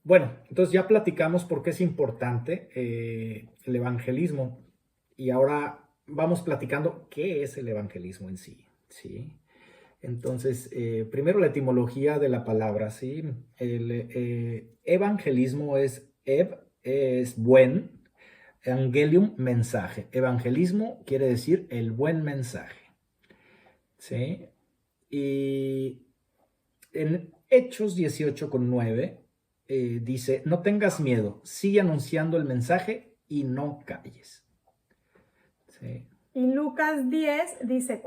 Bueno, entonces ya platicamos por qué es importante el evangelismo, y ahora vamos platicando qué es el evangelismo en sí, ¿sí? Entonces, primero la etimología de la palabra, ¿sí? El evangelismo es buen, evangelium, mensaje. Evangelismo quiere decir el buen mensaje, ¿sí? Y en Hechos 18:9 dice, no tengas miedo, sigue anunciando el mensaje y no calles. ¿Sí? Y Lucas 10 dice,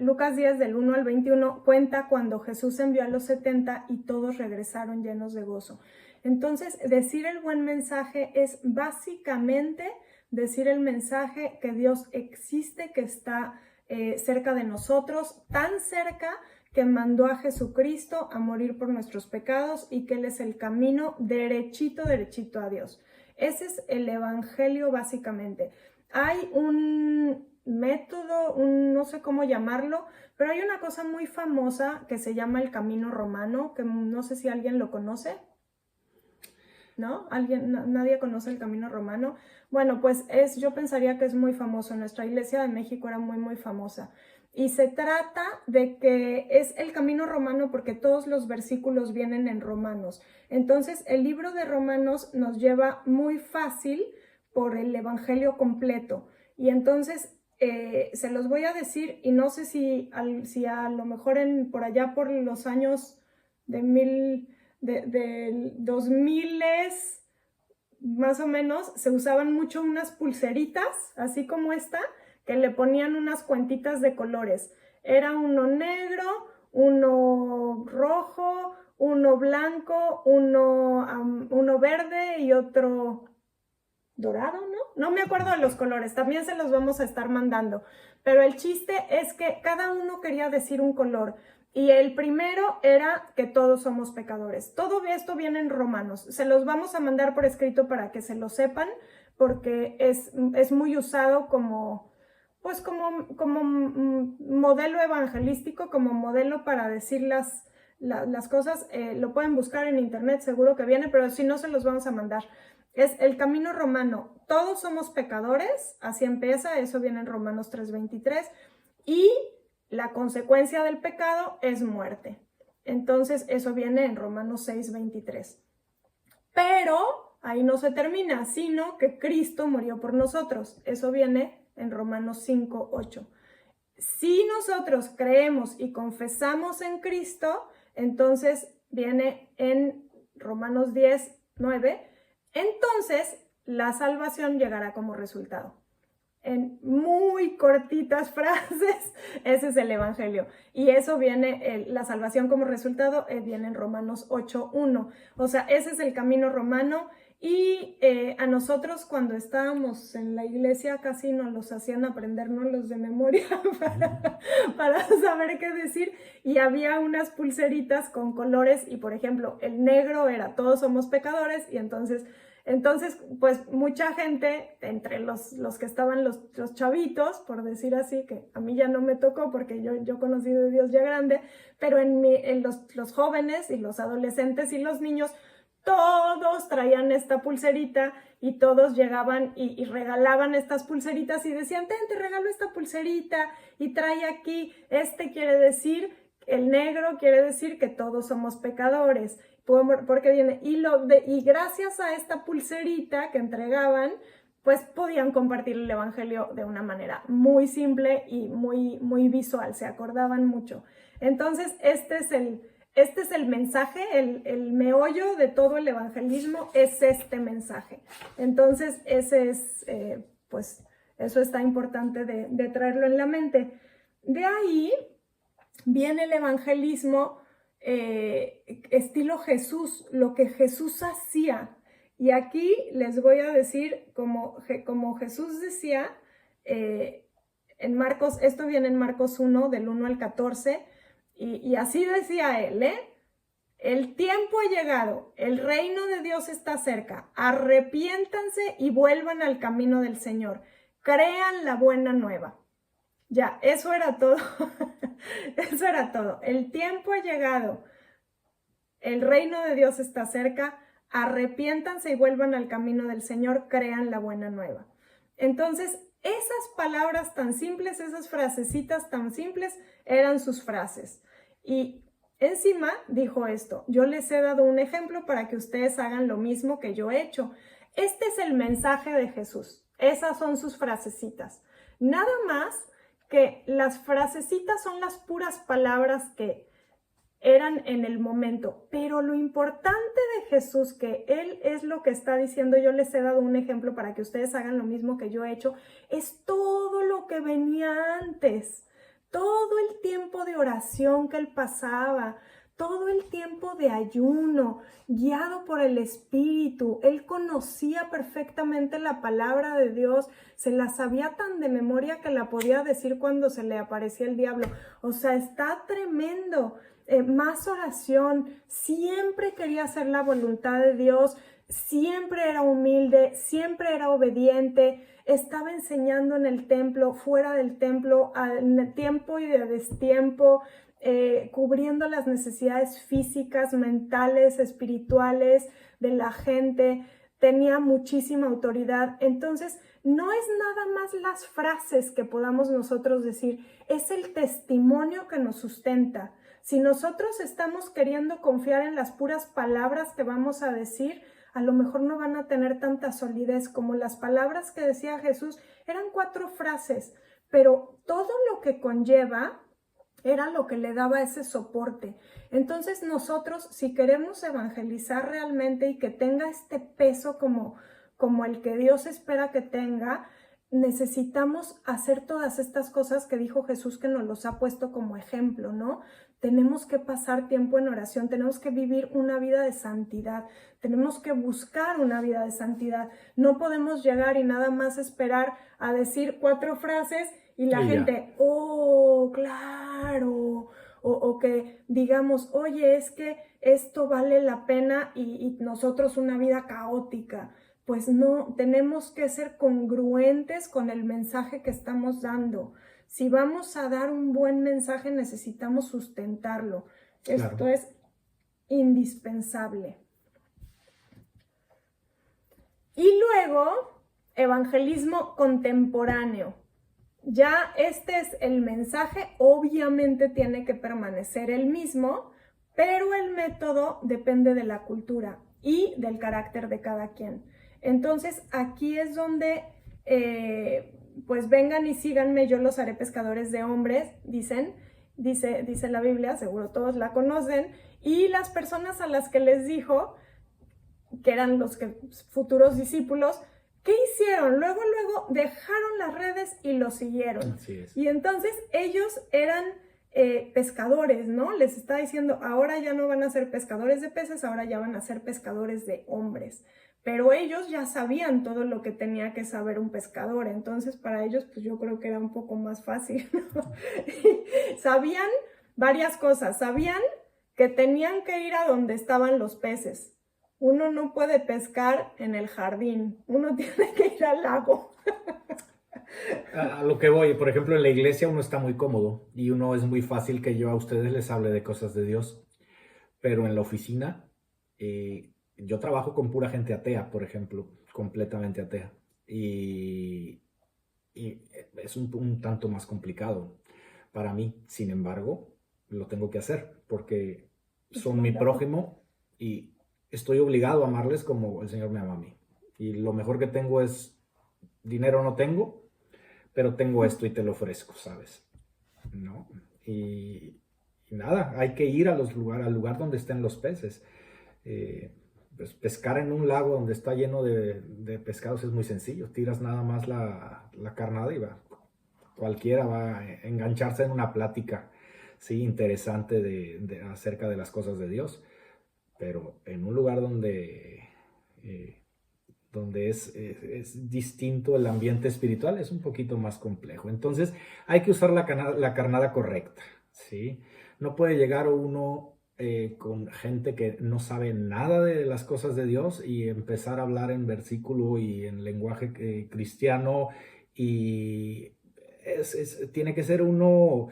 Lucas 10 del 1 al 21 cuenta cuando Jesús envió a los 70 y todos regresaron llenos de gozo. Entonces, decir el buen mensaje es básicamente decir el mensaje que Dios existe, que está cerca de nosotros, tan cerca que mandó a Jesucristo a morir por nuestros pecados y que Él es el camino derechito a Dios. Ese es el evangelio básicamente. Hay un método, no sé cómo llamarlo, pero hay una cosa muy famosa que se llama el camino romano, que no sé si alguien lo conoce. ¿No? Nadie conoce el camino romano. Bueno, pues yo pensaría que es muy famoso. Nuestra iglesia de México era muy famosa. Y se trata de que es el camino romano porque todos los versículos vienen en Romanos. Entonces, el libro de Romanos nos lleva muy fácil por el evangelio completo. Y entonces, se los voy a decir, y no sé si a lo mejor por allá por los años del 2000 más o menos, se usaban mucho unas pulseritas, así como esta, que le ponían unas cuentitas de colores. Era uno negro, uno rojo, uno blanco, uno verde y otro dorado, ¿no? No me acuerdo de los colores, también se los vamos a estar mandando. Pero el chiste es que cada uno quería decir un color. Y el primero era que todos somos pecadores. Todo esto viene en Romanos. Se los vamos a mandar por escrito para que se lo sepan, porque es muy usado como modelo evangelístico, como modelo para decir las cosas. Lo pueden buscar en internet, seguro que viene, pero si no, se los vamos a mandar. Es el camino romano. Todos somos pecadores, así empieza, eso viene en Romanos 3:23. Y la consecuencia del pecado es muerte. Entonces, eso viene en Romanos 6:23. Pero ahí no se termina, sino que Cristo murió por nosotros. Eso viene en Romanos 5:8. Si nosotros creemos y confesamos en Cristo, entonces viene en Romanos 10:9. Entonces, la salvación llegará como resultado. En muy cortitas frases, ese es el evangelio. Y eso viene, la salvación como resultado, viene en Romanos 8:1. O sea, ese es el camino romano. Y a nosotros cuando estábamos en la iglesia casi nos los hacían aprendernos de memoria para saber qué decir. Y había unas pulseritas con colores y, por ejemplo, el negro era todos somos pecadores, y entonces, pues mucha gente, entre los que estaban los chavitos, por decir así, que a mí ya no me tocó porque yo conocí de Dios ya grande, pero en los jóvenes y los adolescentes y los niños, todos traían esta pulserita y todos llegaban y regalaban estas pulseritas y decían, te regalo esta pulserita y trae aquí, quiere decir, el negro quiere decir que todos somos pecadores. Porque viene, y gracias a esta pulserita que entregaban, pues podían compartir el evangelio de una manera muy simple y muy visual, se acordaban mucho. Entonces, este es el mensaje, el meollo de todo el evangelismo es este mensaje. Entonces, ese es, pues, eso está importante de traerlo en la mente. De ahí viene el evangelismo estilo Jesús, lo que Jesús hacía. Y aquí les voy a decir, como Jesús decía, en Marcos, esto viene en Marcos 1, del 1 al 14, y así decía él, el tiempo ha llegado, el reino de Dios está cerca, arrepiéntanse y vuelvan al camino del Señor. crean la buena nueva. Ya, eso era todo. Eso era todo. El tiempo ha llegado. El reino de Dios está cerca. Arrepiéntanse y vuelvan al camino del Señor. Crean la buena nueva. Entonces, esas palabras tan simples, esas frasecitas tan simples, eran sus frases. Y encima dijo esto: yo les he dado un ejemplo para que ustedes hagan lo mismo que yo he hecho. Este es el mensaje de Jesús. Esas son sus frasecitas. Nada más que las frasecitas son las puras palabras que eran en el momento, pero lo importante de Jesús, que Él es lo que está diciendo, yo les he dado un ejemplo para que ustedes hagan lo mismo que yo he hecho, es todo lo que venía antes, todo el tiempo de oración que Él pasaba, todo el tiempo de ayuno, guiado por el Espíritu. Él conocía perfectamente la palabra de Dios, se la sabía tan de memoria que la podía decir cuando se le aparecía el diablo. O sea, está tremendo. Más oración, siempre quería hacer la voluntad de Dios, siempre era humilde, siempre era obediente, estaba enseñando en el templo, fuera del templo, a tiempo y de destiempo, cubriendo las necesidades físicas, mentales, espirituales de la gente. Tenía muchísima autoridad. Entonces, no es nada más las frases que podamos nosotros decir, es el testimonio que nos sustenta. Si nosotros estamos queriendo confiar en las puras palabras que vamos a decir, a lo mejor no van a tener tanta solidez como las palabras que decía Jesús. Eran 4 frases, pero todo lo que conlleva era lo que le daba ese soporte. Entonces nosotros, si queremos evangelizar realmente y que tenga este peso como el que Dios espera que tenga, necesitamos hacer todas estas cosas que dijo Jesús, que nos los ha puesto como ejemplo, ¿no? Tenemos que pasar tiempo en oración, tenemos que vivir una vida de santidad, tenemos que buscar una vida de santidad. No podemos llegar y nada más esperar a decir 4 frases y la gente, oh, claro, o que digamos, oye, es que esto vale la pena y nosotros una vida caótica. Pues no, tenemos que ser congruentes con el mensaje que estamos dando. Si vamos a dar un buen mensaje, necesitamos sustentarlo. Claro. Esto es indispensable. Y luego, evangelismo contemporáneo. Ya este es el mensaje, obviamente tiene que permanecer el mismo, pero el método depende de la cultura y del carácter de cada quien. Entonces, aquí es donde, pues vengan y síganme, yo los haré pescadores de hombres, dice la Biblia, seguro todos la conocen, y las personas a las que les dijo, que eran los futuros discípulos, ¿qué hicieron? Luego dejaron las redes y los siguieron. Así es. Y entonces ellos eran pescadores, ¿no? Les está diciendo, ahora ya no van a ser pescadores de peces, ahora ya van a ser pescadores de hombres. Pero ellos ya sabían todo lo que tenía que saber un pescador, entonces para ellos pues yo creo que era un poco más fácil, ¿no? Sabían varias cosas, sabían que tenían que ir a donde estaban los peces. Uno no puede pescar en el jardín, uno tiene que ir al lago. A lo que voy, por ejemplo, en la iglesia uno está muy cómodo y uno es muy fácil que yo a ustedes les hable de cosas de Dios, pero en la oficina yo trabajo con pura gente atea, por ejemplo, completamente atea, y es un tanto más complicado para mí. Sin embargo, lo tengo que hacer porque son mi prójimo y estoy obligado a amarles como el Señor me ama a mí. Y lo mejor que tengo es, dinero no tengo, pero tengo esto y te lo ofrezco, ¿sabes? ¿No? Y nada, hay que ir al lugar donde estén los peces. Pues pescar en un lago donde está lleno de pescados es muy sencillo. Tiras nada más la carnada y cualquiera va a engancharse en una plática, sí, interesante acerca de las cosas de Dios. Pero en un lugar donde es distinto el ambiente espiritual, es un poquito más complejo. Entonces hay que usar la carnada correcta, ¿sí? No puede llegar uno con gente que no sabe nada de las cosas de Dios y empezar a hablar en versículo y en lenguaje cristiano y tiene que ser uno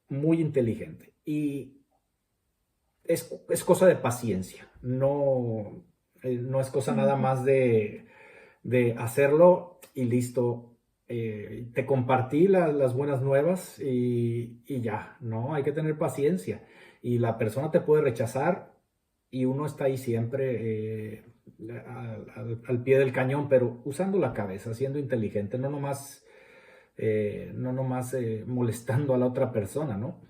muy inteligente. Y es cosa de paciencia, no es cosa nada más de hacerlo y listo. Te compartí las buenas nuevas y ya, ¿no? Hay que tener paciencia. Y la persona te puede rechazar y uno está ahí siempre al pie del cañón, pero usando la cabeza, siendo inteligente, no nomás molestando a la otra persona, ¿no?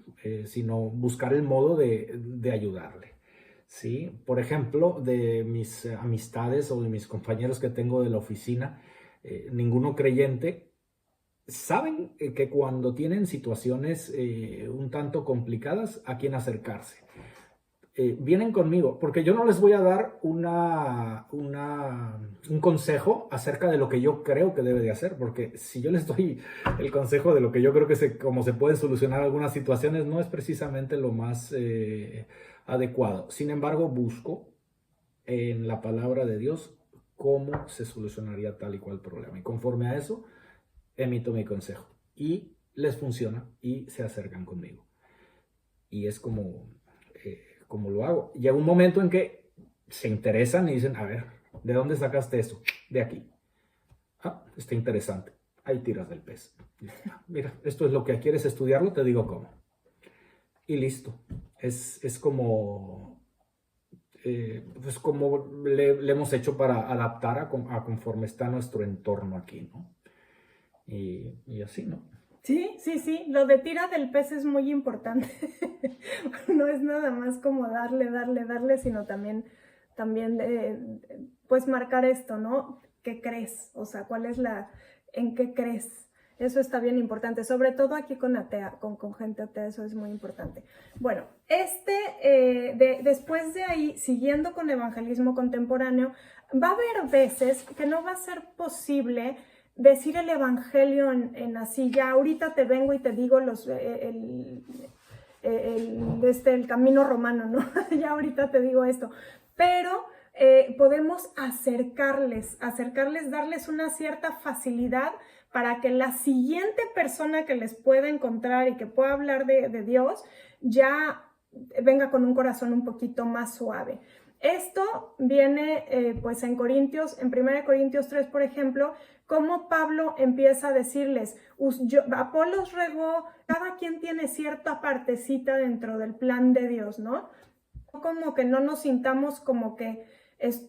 Sino buscar el modo de ayudarle, ¿sí? Por ejemplo, de mis amistades o de mis compañeros que tengo de la oficina, ninguno creyente, saben que cuando tienen situaciones un tanto complicadas, a quién acercarse. Vienen conmigo, porque yo no les voy a dar un consejo acerca de lo que yo creo que debe de hacer, porque si yo les doy el consejo de lo que yo creo que cómo se pueden solucionar algunas situaciones, no es precisamente lo más adecuado. Sin embargo, busco en la palabra de Dios cómo se solucionaría tal y cual problema. Y conforme a eso, emito mi consejo. Y les funciona y se acercan conmigo. Y es como lo hago. Llega un momento en que se interesan y dicen, a ver, ¿de dónde sacaste eso? De aquí. Ah, está interesante. Ahí tiras del pez. Mira, esto es lo que quieres estudiarlo, te digo cómo. Y listo. Es como pues como le hemos hecho para adaptar a conforme está nuestro entorno aquí, ¿no? Y así, ¿no? Sí, sí, sí, lo de tira del pez es muy importante. No es nada más como darle, sino también pues marcar esto, ¿no? ¿Qué crees? O sea, ¿en qué crees? Eso está bien importante, sobre todo aquí con gente atea, eso es muy importante. Bueno, después de ahí, siguiendo con evangelismo contemporáneo, va a haber veces que no va a ser posible decir el evangelio en así, ya ahorita te vengo y te digo el camino romano, ¿no? Ya ahorita te digo esto, pero podemos acercarles, darles una cierta facilidad para que la siguiente persona que les pueda encontrar y que pueda hablar de Dios ya venga con un corazón un poquito más suave. Esto viene pues en 1 Corintios 3, por ejemplo, cómo Pablo empieza a decirles, Apolos regó, cada quien tiene cierta partecita dentro del plan de Dios, ¿no? Como que no nos sintamos como que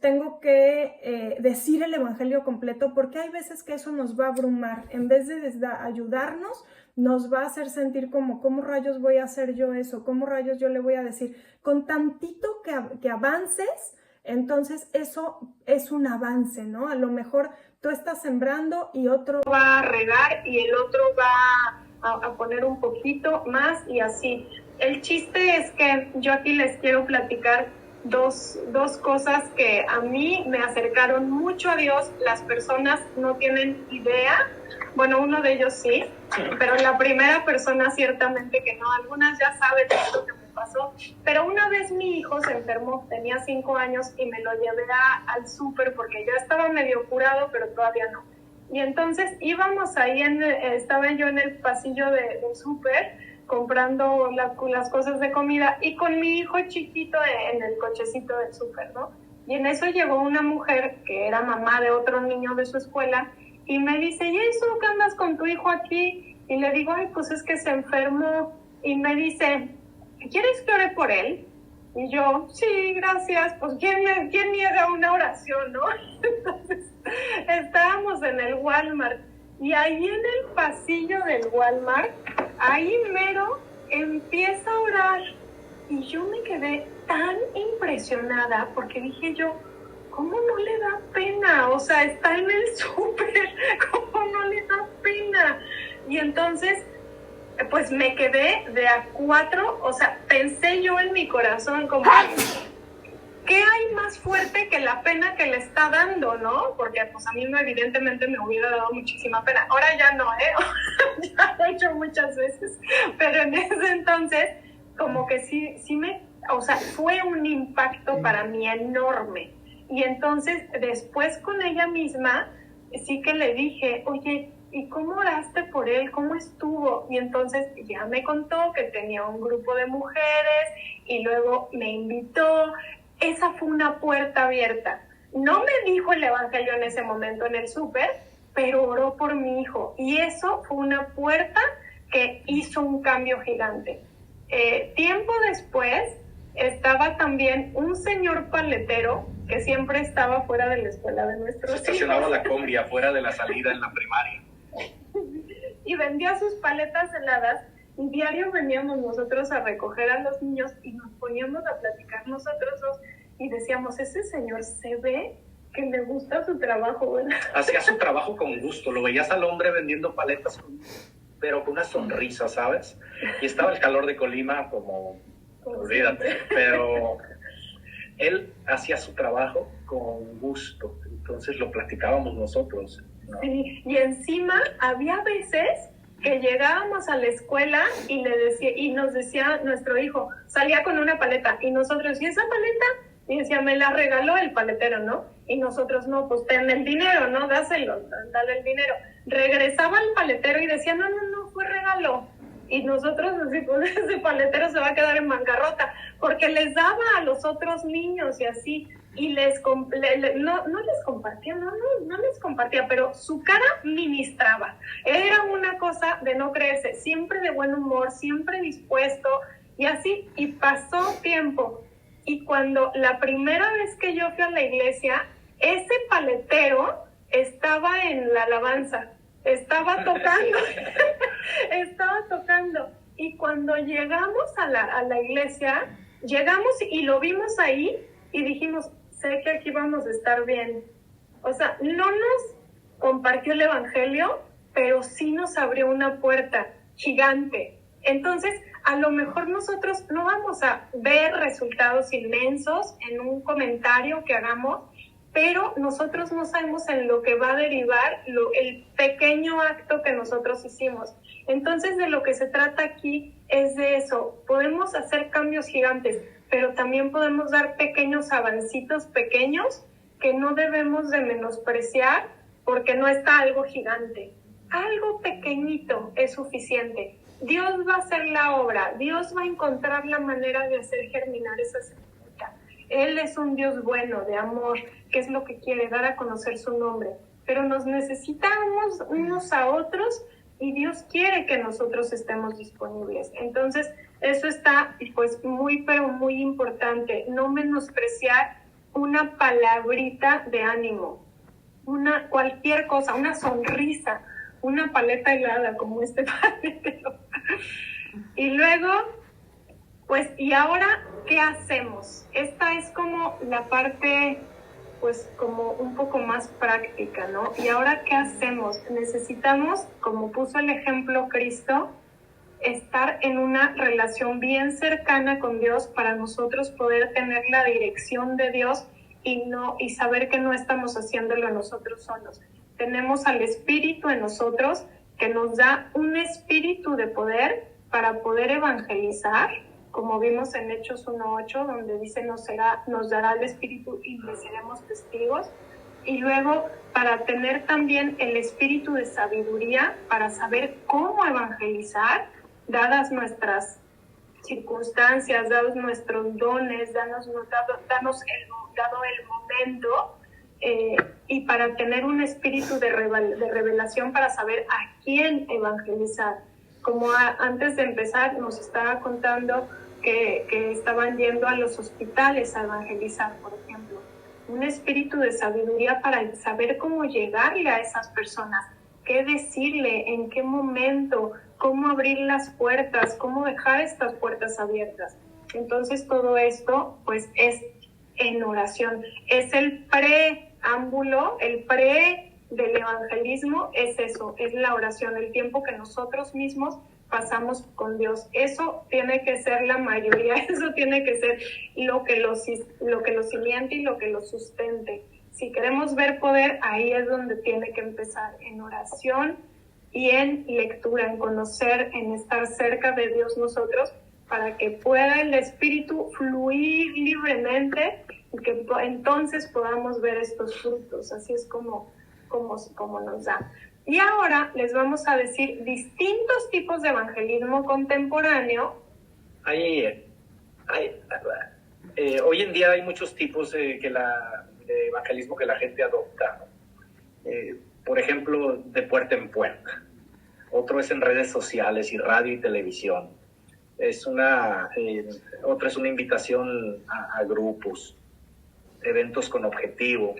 tengo que decir el evangelio completo, porque hay veces que eso nos va a abrumar. En vez de ayudarnos, nos va a hacer sentir como, ¿cómo rayos voy a hacer yo eso? ¿Cómo rayos yo le voy a decir? Con tantito que avances, entonces eso es un avance, ¿no? A lo mejor tú estás sembrando y otro va a regar y el otro va a poner un poquito más y así. El chiste es que yo aquí les quiero platicar dos cosas que a mí me acercaron mucho a Dios. Las personas no tienen idea, bueno, uno de ellos sí, pero la primera persona ciertamente que no, algunas ya saben de lo que me pasó, pero una vez mi hijo se enfermó, tenía 5 años y me lo llevé al súper porque ya estaba medio curado, pero todavía no. Y entonces íbamos ahí, estaba yo en el pasillo del súper, comprando las cosas de comida y con mi hijo chiquito en el cochecito del súper, ¿no? Y en eso llegó una mujer que era mamá de otro niño de su escuela y me dice, ¿y eso qué andas con tu hijo aquí? Y le digo, ay, pues es que se enfermó. Y me dice, ¿quieres que ore por él? Y yo, sí, gracias. Pues ¿quién niega una oración, no? Entonces estábamos en el Walmart y ahí en el pasillo del Walmart, ahí mero empieza a orar y yo me quedé tan impresionada porque dije yo, ¿cómo no le da pena? O sea, está en el súper, ¿cómo no le da pena? Y entonces, pues me quedé de a 4, o sea, pensé yo en mi corazón como, ¿qué hay más fuerte que la pena que le está dando, no? Porque pues a mí evidentemente me hubiera dado muchísima pena. Ahora ya no, ya lo he hecho muchas veces. Pero en ese entonces, como que sí o sea, fue un impacto para mí enorme. Y entonces, después con ella misma, sí que le dije, oye, ¿y cómo oraste por él? ¿Cómo estuvo? Y entonces ya me contó que tenía un grupo de mujeres y luego me invitó. Esa fue una puerta abierta. No me dijo el evangelio en ese momento en el súper, pero oró por mi hijo. Y eso fue una puerta que hizo un cambio gigante. Tiempo después estaba también un señor paletero que siempre estaba fuera de la escuela de nuestros hijos. Estacionaba la combi afuera de la salida en la primaria. Y vendía sus paletas heladas y diario veníamos nosotros a recoger a los niños y nos poníamos a platicar nosotros dos y decíamos, ese señor se ve que le gusta su trabajo, ¿verdad? Hacía su trabajo con gusto, lo veías al hombre vendiendo paletas, pero con una sonrisa, ¿sabes? Y estaba el calor de Colima como olvídate, pero él hacía su trabajo con gusto, entonces lo platicábamos nosotros, ¿no? Sí, y encima había veces que llegábamos a la escuela y nos decía nuestro hijo, salía con una paleta y nosotros, ¿y esa paleta? Y decía, me la regaló el paletero, ¿no? Y nosotros, no, pues ten el dinero, ¿no? Dáselo, dale el dinero. Regresaba el paletero y decía, no, fue regalo. Y nosotros, así, pues ese paletero se va a quedar en bancarrota, porque les daba a los otros niños y así, y no les compartía, pero su cara ministraba. Era una cosa de no creerse, siempre de buen humor, siempre dispuesto, y así, y pasó tiempo. Y cuando la primera vez que yo fui a la iglesia, ese paletero estaba en la alabanza, estaba tocando. Y cuando llegamos a la iglesia, llegamos y lo vimos ahí y dijimos, sé que aquí vamos a estar bien. O sea, no nos compartió el evangelio, pero sí nos abrió una puerta gigante. Entonces, a lo mejor nosotros no vamos a ver resultados inmensos en un comentario que hagamos, pero nosotros no sabemos en lo que va a derivar el pequeño acto que nosotros hicimos. Entonces, de lo que se trata aquí es de eso. Podemos hacer cambios gigantes, pero también podemos dar pequeños avancitos pequeños que no debemos de menospreciar porque no está algo gigante. Algo pequeñito es suficiente. Dios va a hacer la obra, Dios va a encontrar la manera de hacer germinar esa semillita. Él es un Dios bueno, de amor, que es lo que quiere, dar a conocer su nombre. Pero nos necesitamos unos a otros y Dios quiere que nosotros estemos disponibles. Entonces, eso está pues pero muy importante. No menospreciar una palabrita de ánimo, cualquier cosa, una sonrisa, una paleta helada como este paletero. Y luego, pues, ¿y ahora qué hacemos? Esta es como la parte, pues, como un poco más práctica, ¿no? ¿Y ahora qué hacemos? Necesitamos, como puso el ejemplo Cristo, estar en una relación bien cercana con Dios para nosotros poder tener la dirección de Dios y saber que no estamos haciéndolo nosotros solos. Tenemos al Espíritu en nosotros que nos da un espíritu de poder para poder evangelizar, como vimos en Hechos 1:8, donde dice nos dará el Espíritu y le seremos testigos. Y luego para tener también el espíritu de sabiduría para saber cómo evangelizar, dadas nuestras circunstancias, dados nuestros dones, dado el momento, y para tener un espíritu de revelación para saber a quién evangelizar. Como antes de empezar nos estaba contando que estaban yendo a los hospitales a evangelizar, por ejemplo. Un espíritu de sabiduría para saber cómo llegarle a esas personas, qué decirle, en qué momento, cómo abrir las puertas, cómo dejar estas puertas abiertas. Entonces todo esto pues es en oración, es el preámbulo, el pre del evangelismo, es eso, es la oración, el tiempo que nosotros mismos pasamos con Dios. Eso tiene que ser la mayoría, eso tiene que ser lo que lo cimiente y lo que lo sustente. Si queremos ver poder, ahí es donde tiene que empezar, en oración y en lectura, en conocer, en estar cerca de Dios nosotros, para que pueda el Espíritu fluir libremente y que entonces podamos ver estos frutos. Así es como nos da. Y ahora les vamos a decir distintos tipos de evangelismo contemporáneo. Hoy en día hay muchos tipos de evangelismo que la gente adopta, ¿no? Por ejemplo, de puerta en puerta. Otro es en redes sociales y radio y televisión. Otra es una invitación a grupos, eventos con objetivo,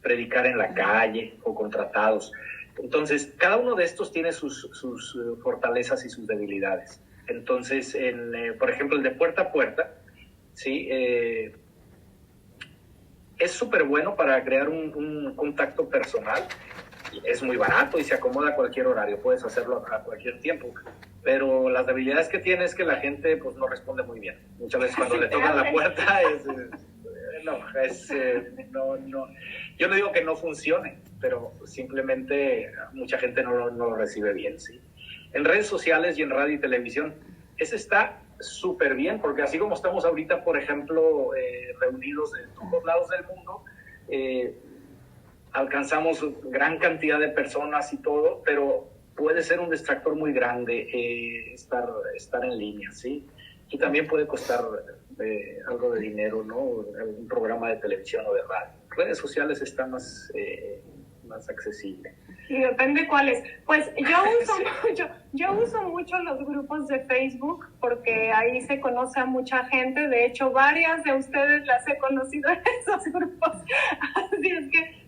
predicar en la calle o con tratados. Entonces, cada uno de estos tiene sus fortalezas y sus debilidades. Entonces, por ejemplo, el de puerta a puerta, ¿sí? Es súper bueno para crear un contacto personal. Es muy barato y se acomoda a cualquier horario, puedes hacerlo a cualquier tiempo. Pero las debilidades que tiene es que la gente pues, no responde muy bien. Muchas veces cuando le tocan la puerta no. Yo no digo que no funcione, pero simplemente mucha gente no lo recibe bien, ¿sí? En redes sociales y en radio y televisión, ese está súper bien, porque así como estamos ahorita, por ejemplo, reunidos de todos lados del mundo, alcanzamos gran cantidad de personas y todo, pero puede ser un distractor muy grande estar en línea, ¿sí? Y también puede costar algo de dinero, ¿no? Un programa de televisión o de radio. Redes sociales está más accesible. Y depende cuáles. Pues yo uso mucho los grupos de Facebook porque ahí se conoce a mucha gente. De hecho, varias de ustedes las he conocido en esos grupos. Así es que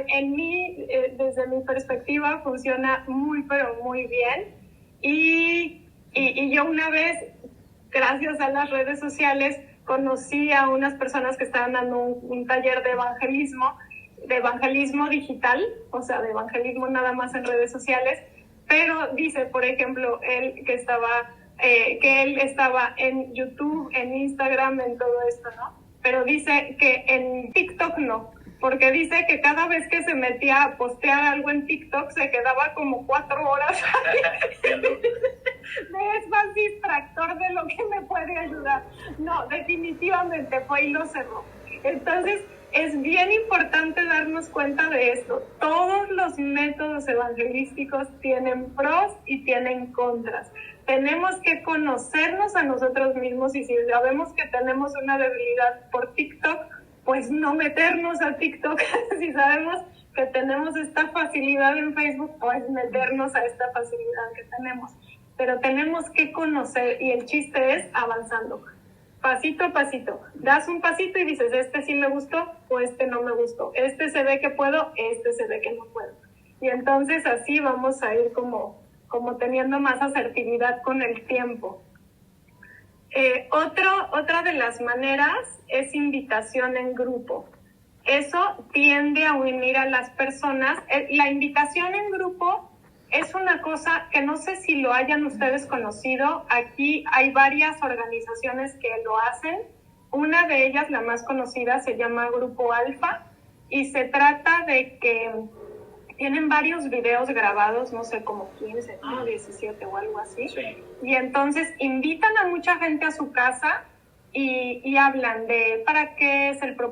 en mí, desde mi perspectiva, funciona muy, pero muy bien. Y yo una vez, gracias a las redes sociales, conocí a unas personas que estaban dando un taller de evangelismo digital, o sea, de evangelismo nada más en redes sociales, pero dice, por ejemplo, él que él estaba en YouTube, en Instagram, en todo esto, ¿no? Pero dice que en TikTok no, porque dice que cada vez que se metía a postear algo en TikTok se quedaba como 4 horas. Es más distractor de lo que me puede ayudar. No, definitivamente fue y lo cerró. Entonces, es bien importante darnos cuenta de esto. Todos los métodos evangelísticos tienen pros y tienen contras. Tenemos que conocernos a nosotros mismos y si sabemos que tenemos una debilidad por TikTok, pues no meternos a TikTok. Si sabemos que tenemos esta facilidad en Facebook, pues meternos a esta facilidad que tenemos. Pero tenemos que conocer y el chiste es avanzando. Pasito a pasito. Das un pasito y dices, este sí me gustó o este no me gustó. Este se ve que puedo, este se ve que no puedo. Y entonces así vamos a ir como teniendo más asertividad con el tiempo. Otra de las maneras es invitación en grupo. Eso tiende a unir a las personas. La invitación en grupo es una cosa que no sé si lo hayan ustedes conocido. Aquí hay varias organizaciones que lo hacen. Una de ellas, la más conocida, se llama Grupo Alfa y se trata de que tienen varios videos grabados, no sé, como 15, ¿no? 17 o algo así. Sí. Y entonces invitan a mucha gente a su casa y hablan de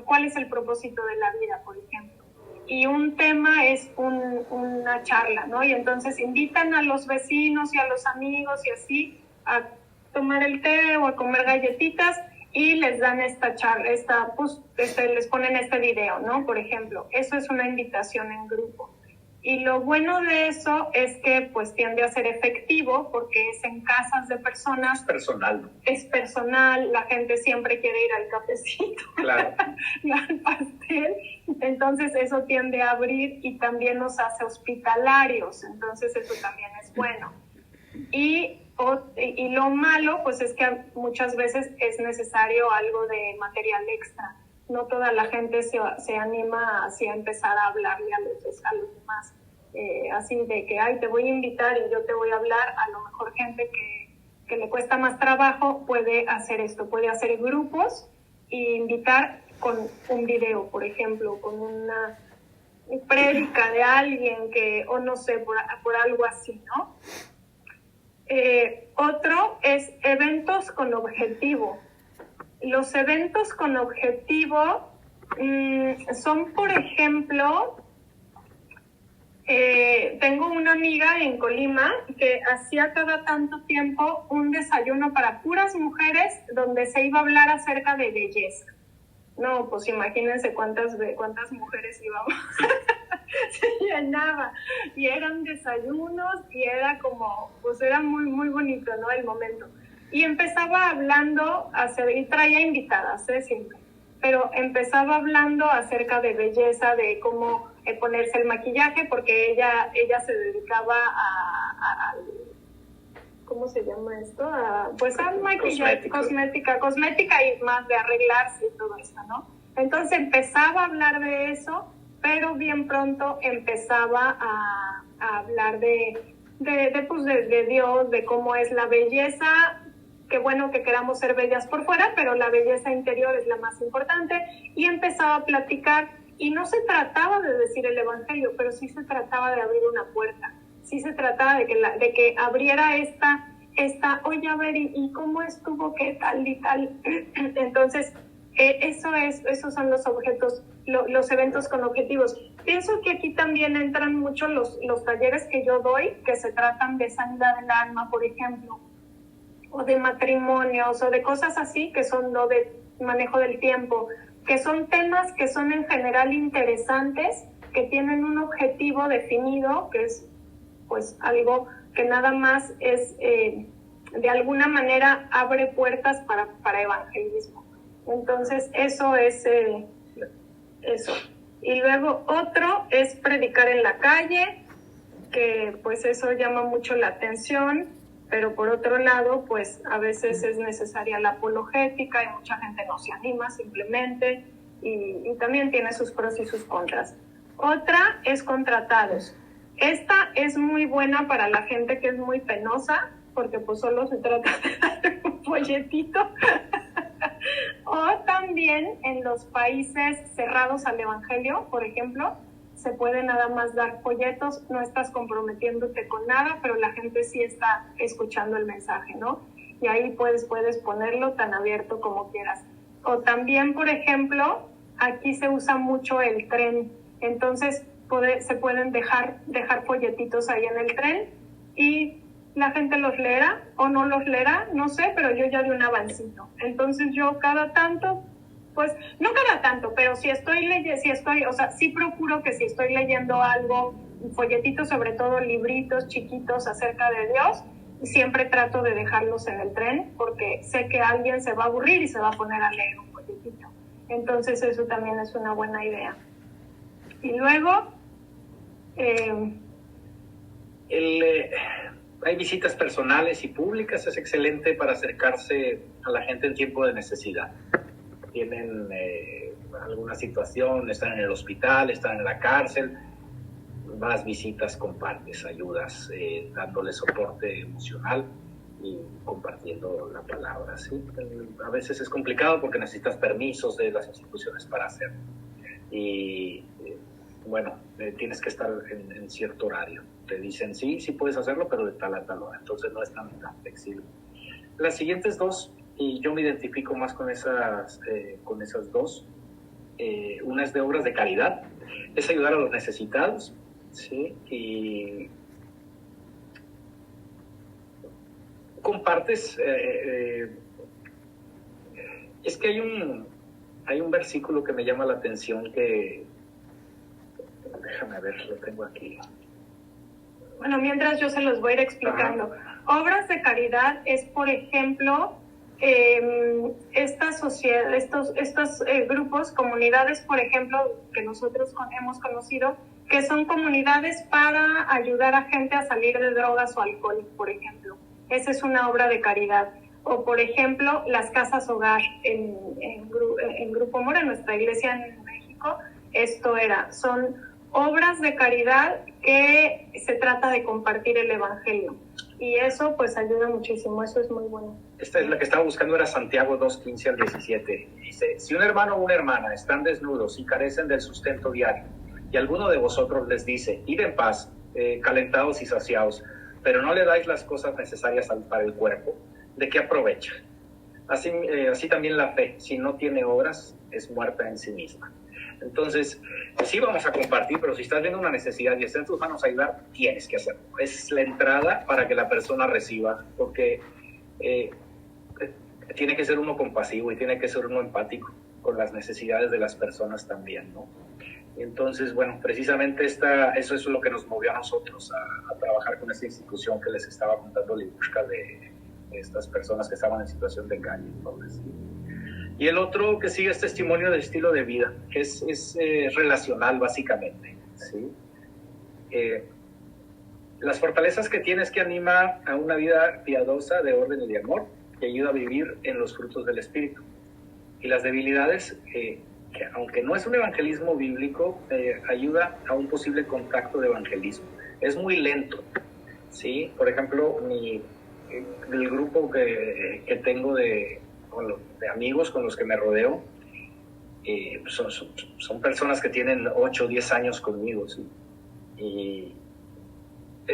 cuál es el propósito de la vida, por ejemplo. Y un tema es una charla, ¿no? Y entonces invitan a los vecinos y a los amigos y así a tomar el té o a comer galletitas y les dan esta charla, les ponen este video, ¿no? Por ejemplo, eso es una invitación en grupo. Y lo bueno de eso es que pues tiende a ser efectivo porque es en casas de personas. Es personal, ¿no? Es personal, la gente siempre quiere ir al cafecito, claro. al pastel. Entonces eso tiende a abrir y también nos hace hospitalarios. Entonces eso también es bueno. Y lo malo pues es que muchas veces es necesario algo de material extra. No toda la gente se anima así a empezar a hablarle a los demás. Así de que, te voy a invitar y yo te voy a hablar. A lo mejor gente que le cuesta más trabajo puede hacer esto. Puede hacer grupos e invitar con un video, por ejemplo, con una prédica de alguien o no sé, por algo así, ¿no? Otro es eventos con objetivo. Los eventos con objetivo son, por ejemplo, Tengo una amiga en Colima que hacía cada tanto tiempo un desayuno para puras mujeres donde se iba a hablar acerca de belleza. No, pues imagínense cuántas mujeres íbamos. Se llenaba y eran desayunos y era como, pues era muy, muy bonito, ¿no? El momento. Y empezaba hablando, y traía invitadas, siempre, pero empezaba hablando acerca de belleza, de cómo ponerse el maquillaje, porque ella se dedicaba a ¿cómo se llama esto? Pues a maquillaje, cosmética y más de arreglarse y todo esto, ¿no? Entonces empezaba a hablar de eso, pero bien pronto empezaba a hablar de Dios, de cómo es la belleza. Qué bueno que queramos ser bellas por fuera, pero la belleza interior es la más importante. Y empezaba a platicar, y no se trataba de decir el evangelio, pero sí se trataba de abrir una puerta. Sí se trataba de que abriera esta, oye, a ver, ¿y cómo estuvo? ¿Qué tal y tal? Entonces, esos son los objetos, los eventos con objetivos. Pienso que aquí también entran mucho los talleres que yo doy, que se tratan de sanidad del alma, por ejemplo, o de matrimonios, o de cosas así, que son lo de manejo del tiempo, que son temas que son en general interesantes, que tienen un objetivo definido, que es pues algo que nada más es, de alguna manera, abre puertas para evangelismo. Entonces, eso es eso. Y luego otro es predicar en la calle, que pues eso llama mucho la atención, pero por otro lado, pues a veces es necesaria la apologética y mucha gente no se anima simplemente, y también tiene sus pros y sus contras. Otra es contratados. Esta es muy buena para la gente que es muy penosa, porque pues solo se trata de dar un folletito. O también en los países cerrados al evangelio, por ejemplo, se puede nada más dar folletos, no estás comprometiéndote con nada, pero la gente sí está escuchando el mensaje, ¿no? Y ahí puedes ponerlo tan abierto como quieras. O también, por ejemplo, aquí se usa mucho el tren, entonces se pueden dejar folletitos ahí en el tren y la gente los leerá o no los leerá, no sé, pero yo ya di un avancito. Entonces yo cada tanto, pues no cada tanto, pero sí procuro que si estoy leyendo algo, folletitos, sobre todo libritos chiquitos acerca de Dios, siempre trato de dejarlos en el tren porque sé que alguien se va a aburrir y se va a poner a leer un folletito. Entonces eso también es una buena idea. Y luego hay visitas personales y públicas, es excelente para acercarse a la gente en tiempo de necesidad. Tienen alguna situación, están en el hospital, están en la cárcel, vas, visitas, compartes, ayudas, dándole soporte emocional y compartiendo la palabra, ¿sí? A veces es complicado porque necesitas permisos de las instituciones para hacerlo. Y tienes que estar en cierto horario. Te dicen, sí puedes hacerlo, pero de tal a tal hora. Entonces no es tan flexible. Las siguientes dos, y yo me identifico más con esas dos. Una es de obras de caridad, es ayudar a los necesitados, ¿sí? Y compartes. Es que hay un versículo que me llama la atención que... Déjame ver, lo tengo aquí. Bueno, mientras yo se los voy a ir explicando. Obras de caridad es, por ejemplo, esta sociedad, estos grupos, comunidades, por ejemplo, que nosotros hemos conocido, que son comunidades para ayudar a gente a salir de drogas o alcohol, por ejemplo. Esa es una obra de caridad. O, por ejemplo, las casas hogar en Grupo Mora, en nuestra iglesia en México, son obras de caridad que se trata de compartir el evangelio. Y eso pues ayuda muchísimo, eso es muy bueno. Esta es la que estaba buscando, era Santiago 2:15 al 17. Dice, si un hermano o una hermana están desnudos y carecen del sustento diario, y alguno de vosotros les dice, id en paz, calentados y saciados, pero no le dais las cosas necesarias para el cuerpo, ¿de qué aprovecha? Así también la fe, si no tiene obras, es muerta en sí misma. Entonces, sí vamos a compartir, pero si estás viendo una necesidad y está en tus manos ayudar, tienes que hacerlo. Es la entrada para que la persona reciba, porque tiene que ser uno compasivo y tiene que ser uno empático con las necesidades de las personas también, ¿no? Entonces, bueno, precisamente eso es lo que nos movió a nosotros a trabajar con esta institución que les estaba contando Libushka de estas personas que estaban en situación de engaño. Entonces, y el otro que sigue es testimonio de estilo de vida, que es relacional básicamente, ¿sí? Las fortalezas que tienes que anima a una vida piadosa de orden y de amor, que ayuda a vivir en los frutos del Espíritu. Y las debilidades que aunque no es un evangelismo bíblico, ayuda a un posible contacto de evangelismo. Es muy lento, ¿sí? Por ejemplo, el grupo que tengo de amigos con los que me rodeo, son personas que tienen 8 o 10 años conmigo, ¿sí? Y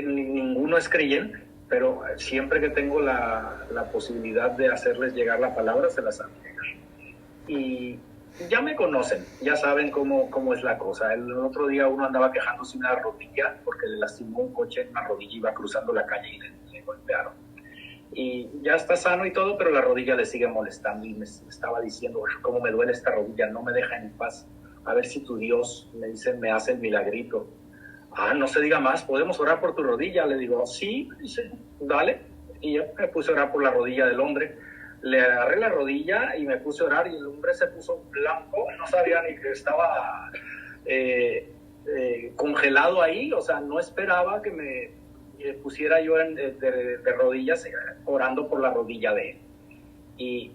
ninguno es creyente, pero siempre que tengo la posibilidad de hacerles llegar la palabra, se las hago llegar. Y ya me conocen, ya saben cómo es la cosa. El otro día uno andaba quejándose de una rodilla porque le lastimó un coche en una rodilla, iba cruzando la calle y le golpearon. Y ya está sano y todo, pero la rodilla le sigue molestando y me estaba diciendo, cómo me duele esta rodilla, no me deja en paz. A ver si tu Dios, me dice, me hace el milagrito. No se diga más, ¿podemos orar por tu rodilla? Le digo, sí, dice, dale. Y yo me puse a orar por la rodilla del hombre. Le agarré la rodilla y me puse a orar y el hombre se puso blanco, no sabía ni que estaba congelado ahí, o sea, no esperaba que me pusiera yo de rodillas orando por la rodilla de él. Y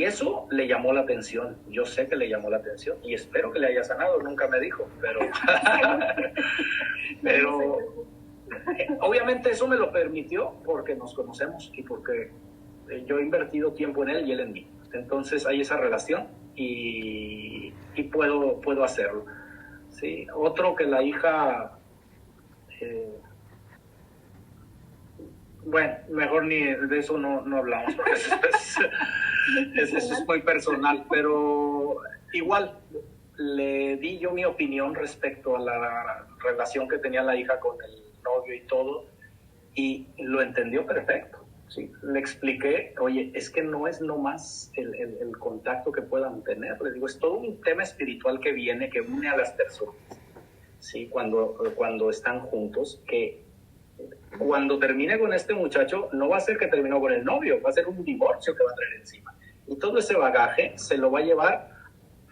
eso le llamó la atención, yo sé que le llamó la atención y espero que le haya sanado, nunca me dijo, pero obviamente eso me lo permitió porque nos conocemos y porque yo he invertido tiempo en él y él en mí. Entonces hay esa relación y puedo hacerlo. ¿Sí? Otro que la hija... bueno, mejor ni de eso no hablamos porque eso es muy personal, pero igual le di yo mi opinión respecto a la relación que tenía la hija con el novio y todo y lo entendió perfecto. Sí, le expliqué, oye, es que no es nomás el contacto que puedan tener, les digo, es todo un tema espiritual que viene, que une a las personas, ¿sí? Cuando están juntos, que cuando termine con este muchacho, no va a ser que terminó con el novio, va a ser un divorcio que va a traer encima. Y todo ese bagaje se lo va a llevar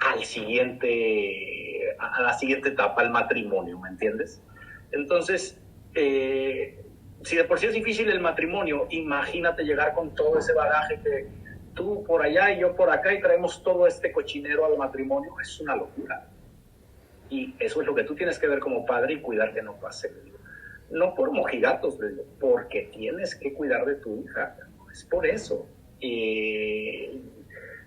a la siguiente etapa, al matrimonio, ¿me entiendes? Entonces, si de por sí es difícil el matrimonio, imagínate llegar con todo ese bagaje que tú por allá y yo por acá y traemos todo este cochinero al matrimonio, es una locura. Y eso es lo que tú tienes que ver como padre y cuidar que no pase. No por mojigatos, porque tienes que cuidar de tu hija, es por eso.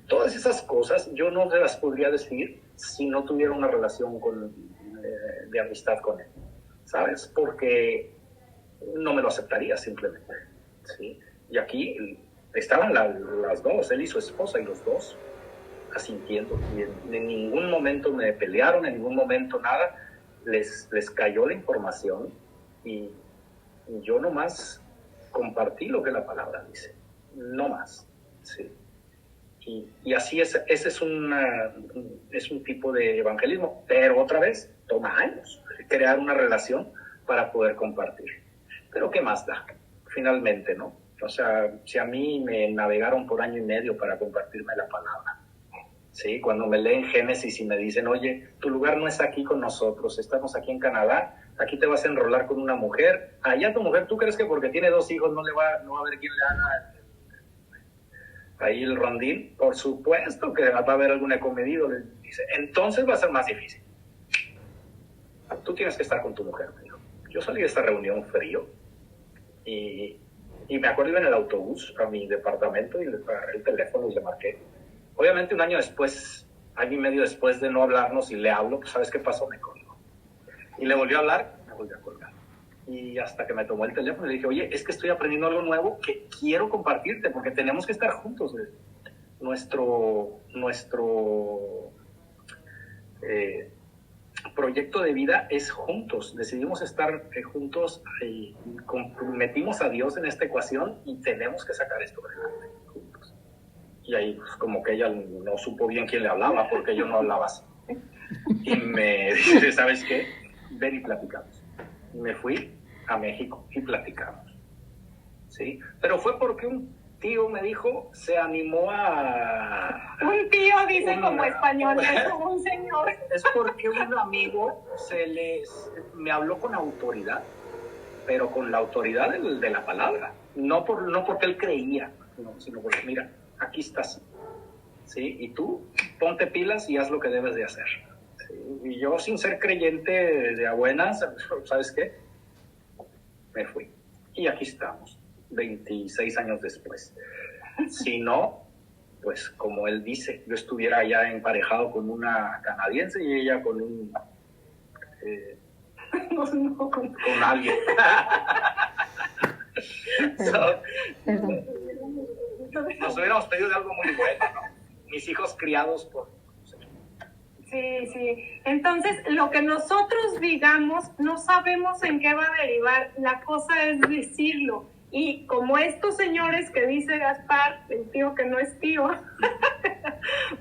Todas esas cosas yo no te las podría decir si no tuviera una relación de amistad con él, ¿sabes? Porque no me lo aceptaría simplemente, ¿sí? Y aquí estaban las dos, él y su esposa, y los dos asintiendo. Y en ningún momento me pelearon, en ningún momento nada. Les cayó la información y yo nomás compartí lo que la palabra dice, no más, ¿sí? Y así ese es un tipo de evangelismo, pero otra vez toma años crear una relación para poder compartir. Pero ¿qué más da? Finalmente, ¿no? O sea, si a mí me navegaron por 1 año y medio para compartirme la palabra, ¿sí? Cuando me leen Génesis y me dicen, oye, tu lugar no es aquí con nosotros, estamos aquí en Canadá, aquí te vas a enrolar con una mujer, allá tu mujer, ¿tú crees que porque tiene 2 hijos no va a haber quien le haga ahí el rondín? Por supuesto que va a haber algún acomedido, le dice, entonces va a ser más difícil. Tú tienes que estar con tu mujer, me dijo. Yo salí de esta reunión frío y me acuerdo, iba en el autobús a mi departamento y le agarré el teléfono y le marqué. Obviamente 1 año después, 1 año y medio después de no hablarnos y le hablo, pues ¿sabes qué pasó? Me colgó. Y le volvió a hablar, me volvió a colgar. Y hasta que me tomó el teléfono le dije, oye, es que estoy aprendiendo algo nuevo que quiero compartirte porque tenemos que estar juntos. Nuestro proyecto de vida es juntos. Decidimos estar juntos y comprometimos a Dios en esta ecuación y tenemos que sacar esto adelante juntos. Y ahí pues, como que ella no supo bien quién le hablaba porque yo no hablaba así. Y me dice, ¿sabes qué? Ven y platicamos. Y me fui a México y platicamos. ¿Sí? Pero fue porque un tío me dijo, se animó a... Un tío dice como español, es como un señor. Es porque un amigo me habló con autoridad, pero con la autoridad de la palabra. No porque él creía, sino porque, mira, aquí estás. ¿Sí? Y tú, ponte pilas y haz lo que debes de hacer. ¿Sí? Y yo, sin ser creyente de a buenas, ¿sabes qué? Me fui. Y aquí estamos, 26 años después. Si no, pues como él dice, yo estuviera ya emparejado con una canadiense y ella con un... con alguien. Perdón. Nos hubiéramos pedido de algo muy bueno, ¿no? Mis hijos criados por... Sí, sí. Entonces, lo que nosotros digamos, no sabemos en qué va a derivar. La cosa es decirlo. Y como estos señores que dice Gaspar, el tío que no es tío,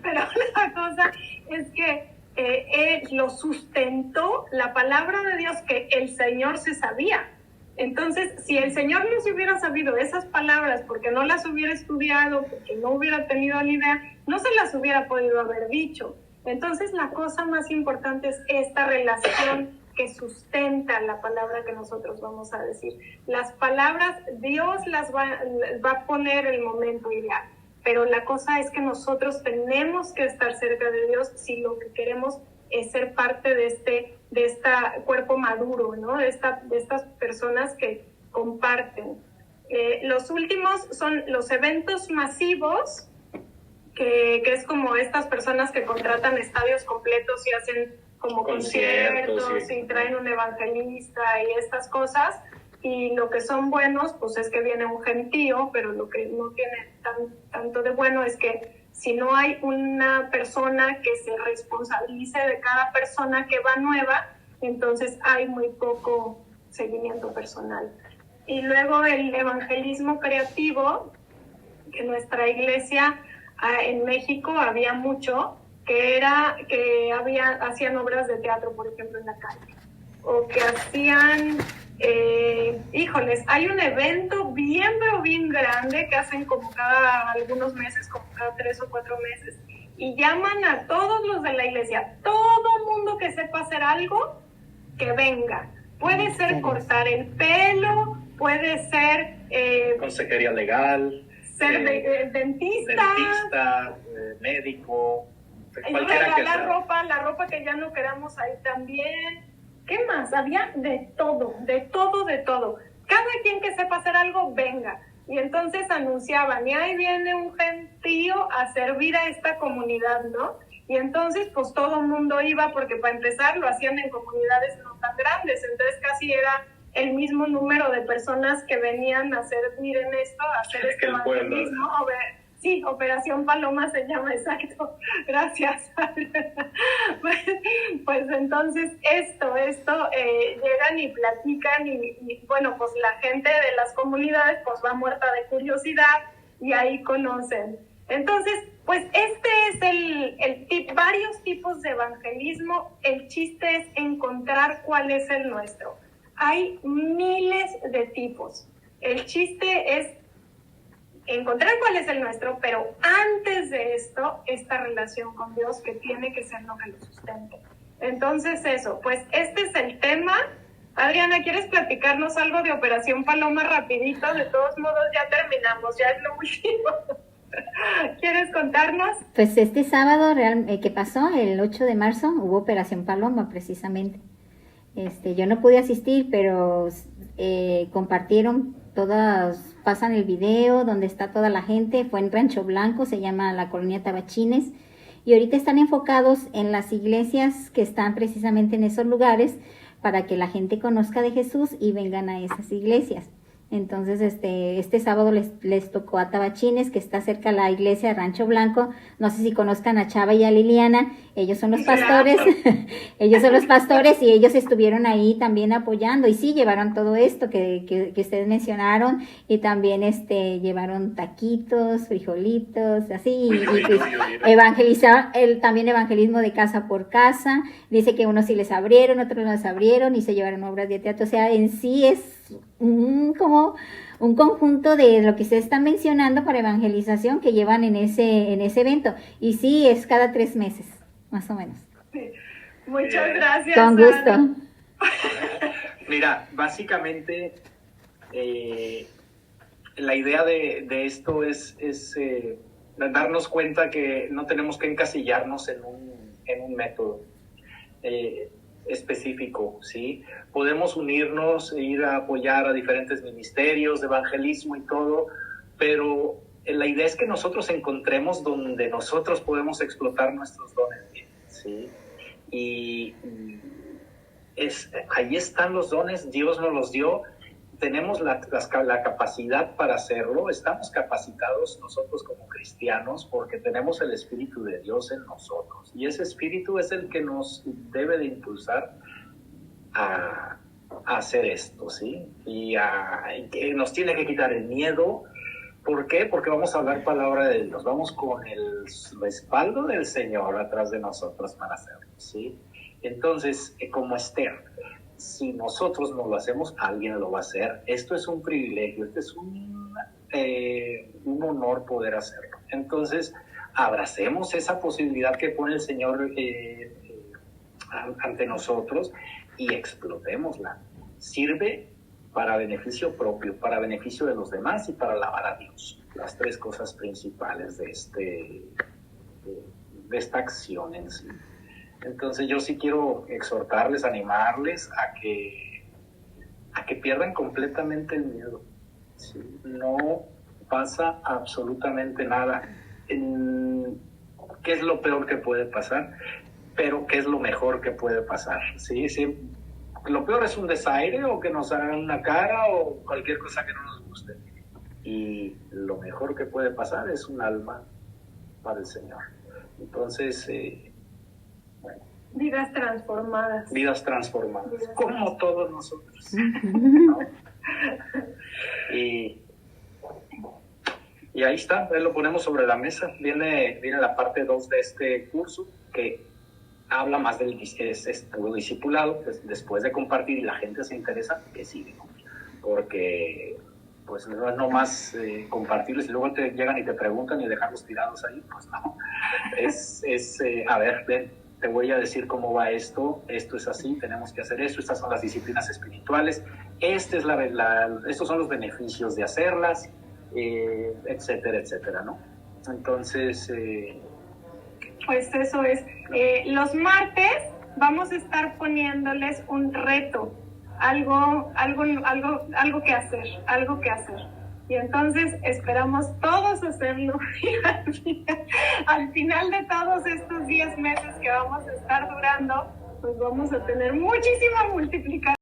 pero la cosa es que él lo sustentó la palabra de Dios que el Señor se sabía. Entonces, si el Señor no se hubiera sabido esas palabras porque no las hubiera estudiado, porque no hubiera tenido ni idea, no se las hubiera podido haber dicho. Entonces, la cosa más importante es esta relación que sustenta la palabra que nosotros vamos a decir. Las palabras, Dios las va a poner el momento ideal, pero la cosa es que nosotros tenemos que estar cerca de Dios si lo que queremos es ser parte de este cuerpo maduro, ¿no? De estas personas que comparten. Los últimos son los eventos masivos, que es como estas personas que contratan estadios completos y hacen como conciertos y traen un evangelista y estas cosas. Y lo que son buenos, pues es que viene un gentío, pero lo que no tiene tanto de bueno es que si no hay una persona que se responsabilice de cada persona que va nueva, entonces hay muy poco seguimiento personal. Y luego el evangelismo creativo, que nuestra iglesia en México había mucho, que hacían obras de teatro, por ejemplo, en la calle, o que hacían... hay un evento bien grande que hacen como cada algunos meses, como cada 3 o 4 meses, y llaman a todos los de la iglesia, todo mundo que sepa hacer algo, que venga. Puede ser cortar el pelo, puede ser... consejería legal, ser dentista, médico, regalar ropa, la ropa que ya no queramos ahí también. ¿Qué más? Había de todo. Cada quien que sepa hacer algo, venga. Y entonces anunciaban, y ahí viene un gentío a servir a esta comunidad, ¿no? Y entonces, pues todo el mundo iba, porque para empezar lo hacían en comunidades no tan grandes, entonces casi era el mismo número de personas que venían a servir en esto, a hacer este evangelismo. Sí, Operación Paloma se llama, exacto. Gracias. Pues entonces llegan y platican y bueno, pues la gente de las comunidades pues va muerta de curiosidad y ahí conocen. Entonces, pues este es varios tipos de evangelismo. El chiste es encontrar cuál es el nuestro. Hay miles de tipos. El chiste es encontrar cuál es el nuestro, pero antes de esto, esta relación con Dios que tiene que ser lo que lo sustente. Entonces eso, pues este es el tema. Adriana, ¿quieres platicarnos algo de Operación Paloma rapidito? De todos modos ya terminamos, ya es lo último. ¿Quieres contarnos? Pues este sábado que pasó, el 8 de marzo, hubo Operación Paloma precisamente. Yo no pude asistir, pero compartieron todas, pasan el video donde está toda la gente. Fue en Rancho Blanco, se llama la colonia Tabachines, y ahorita están enfocados en las iglesias que están precisamente en esos lugares para que la gente conozca de Jesús y vengan a esas iglesias. Entonces este sábado les tocó a Tabachines, que está cerca de la iglesia de Rancho Blanco. No sé si conozcan a Chava y a Liliana. ellos son los pastores, ellos son los pastores y ellos estuvieron ahí también apoyando y sí, llevaron todo esto que ustedes mencionaron y también llevaron taquitos, frijolitos, así, y pues, también evangelismo de casa por casa, dice que unos sí les abrieron, otros no les abrieron y se llevaron obras de teatro, o sea, en sí es como un conjunto de lo que ustedes están mencionando para evangelización que llevan en ese evento. Y sí, es cada 3 meses, más o menos. Sí. Muchas gracias. Con gusto. Mira, básicamente la idea de esto es darnos cuenta que no tenemos que encasillarnos en un método específico, ¿sí? Podemos unirnos e ir a apoyar a diferentes ministerios de evangelismo y todo, pero la idea es que nosotros encontremos donde nosotros podemos explotar nuestros dones bien, ¿sí? Y ahí están los dones, Dios nos los dio, tenemos la capacidad para hacerlo, estamos capacitados nosotros como cristianos porque tenemos el Espíritu de Dios en nosotros y ese Espíritu es el que nos debe de impulsar a hacer esto, ¿sí? Y que nos tiene que quitar el miedo. ¿Por qué? Porque vamos a hablar palabra de Dios, vamos con el respaldo del Señor atrás de nosotros para hacerlo, ¿sí? Entonces, como Esther, si nosotros no lo hacemos, alguien lo va a hacer. Esto es un privilegio, este es un honor poder hacerlo. Entonces, abracemos esa posibilidad que pone el Señor ante nosotros y explotémosla. Sirve para beneficio propio, para beneficio de los demás y para alabar a Dios. Las 3 cosas principales de esta acción en sí. Entonces yo sí quiero exhortarles, animarles a que pierdan completamente el miedo. ¿Sí? No pasa absolutamente nada. ¿Qué es lo peor que puede pasar? Pero ¿qué es lo mejor que puede pasar? ¿Sí? Sí. Lo peor es un desaire o que nos hagan una cara o cualquier cosa que no nos guste. Y lo mejor que puede pasar es un alma para el Señor. Entonces, vidas transformadas. Vidas transformadas, como todos nosotros. ¿No? Y ahí está, ahí lo ponemos sobre la mesa. Viene la parte 2 de este curso que habla más del puro discipulado. Después de compartir y la gente se interesa, que sigue, ¿no? Porque pues no es nomás compartirles y luego te llegan y te preguntan y dejarlos tirados ahí, pues no. A ver, ven, te voy a decir cómo va esto es así, tenemos que hacer esto, estas son las disciplinas espirituales, estos son los beneficios de hacerlas, etcétera, etcétera, ¿no? Entonces, pues eso es. Los martes vamos a estar poniéndoles un reto, algo que hacer, Y entonces esperamos todos hacerlo. Y al final de todos estos 10 meses que vamos a estar durando, pues vamos a tener muchísima multiplicación.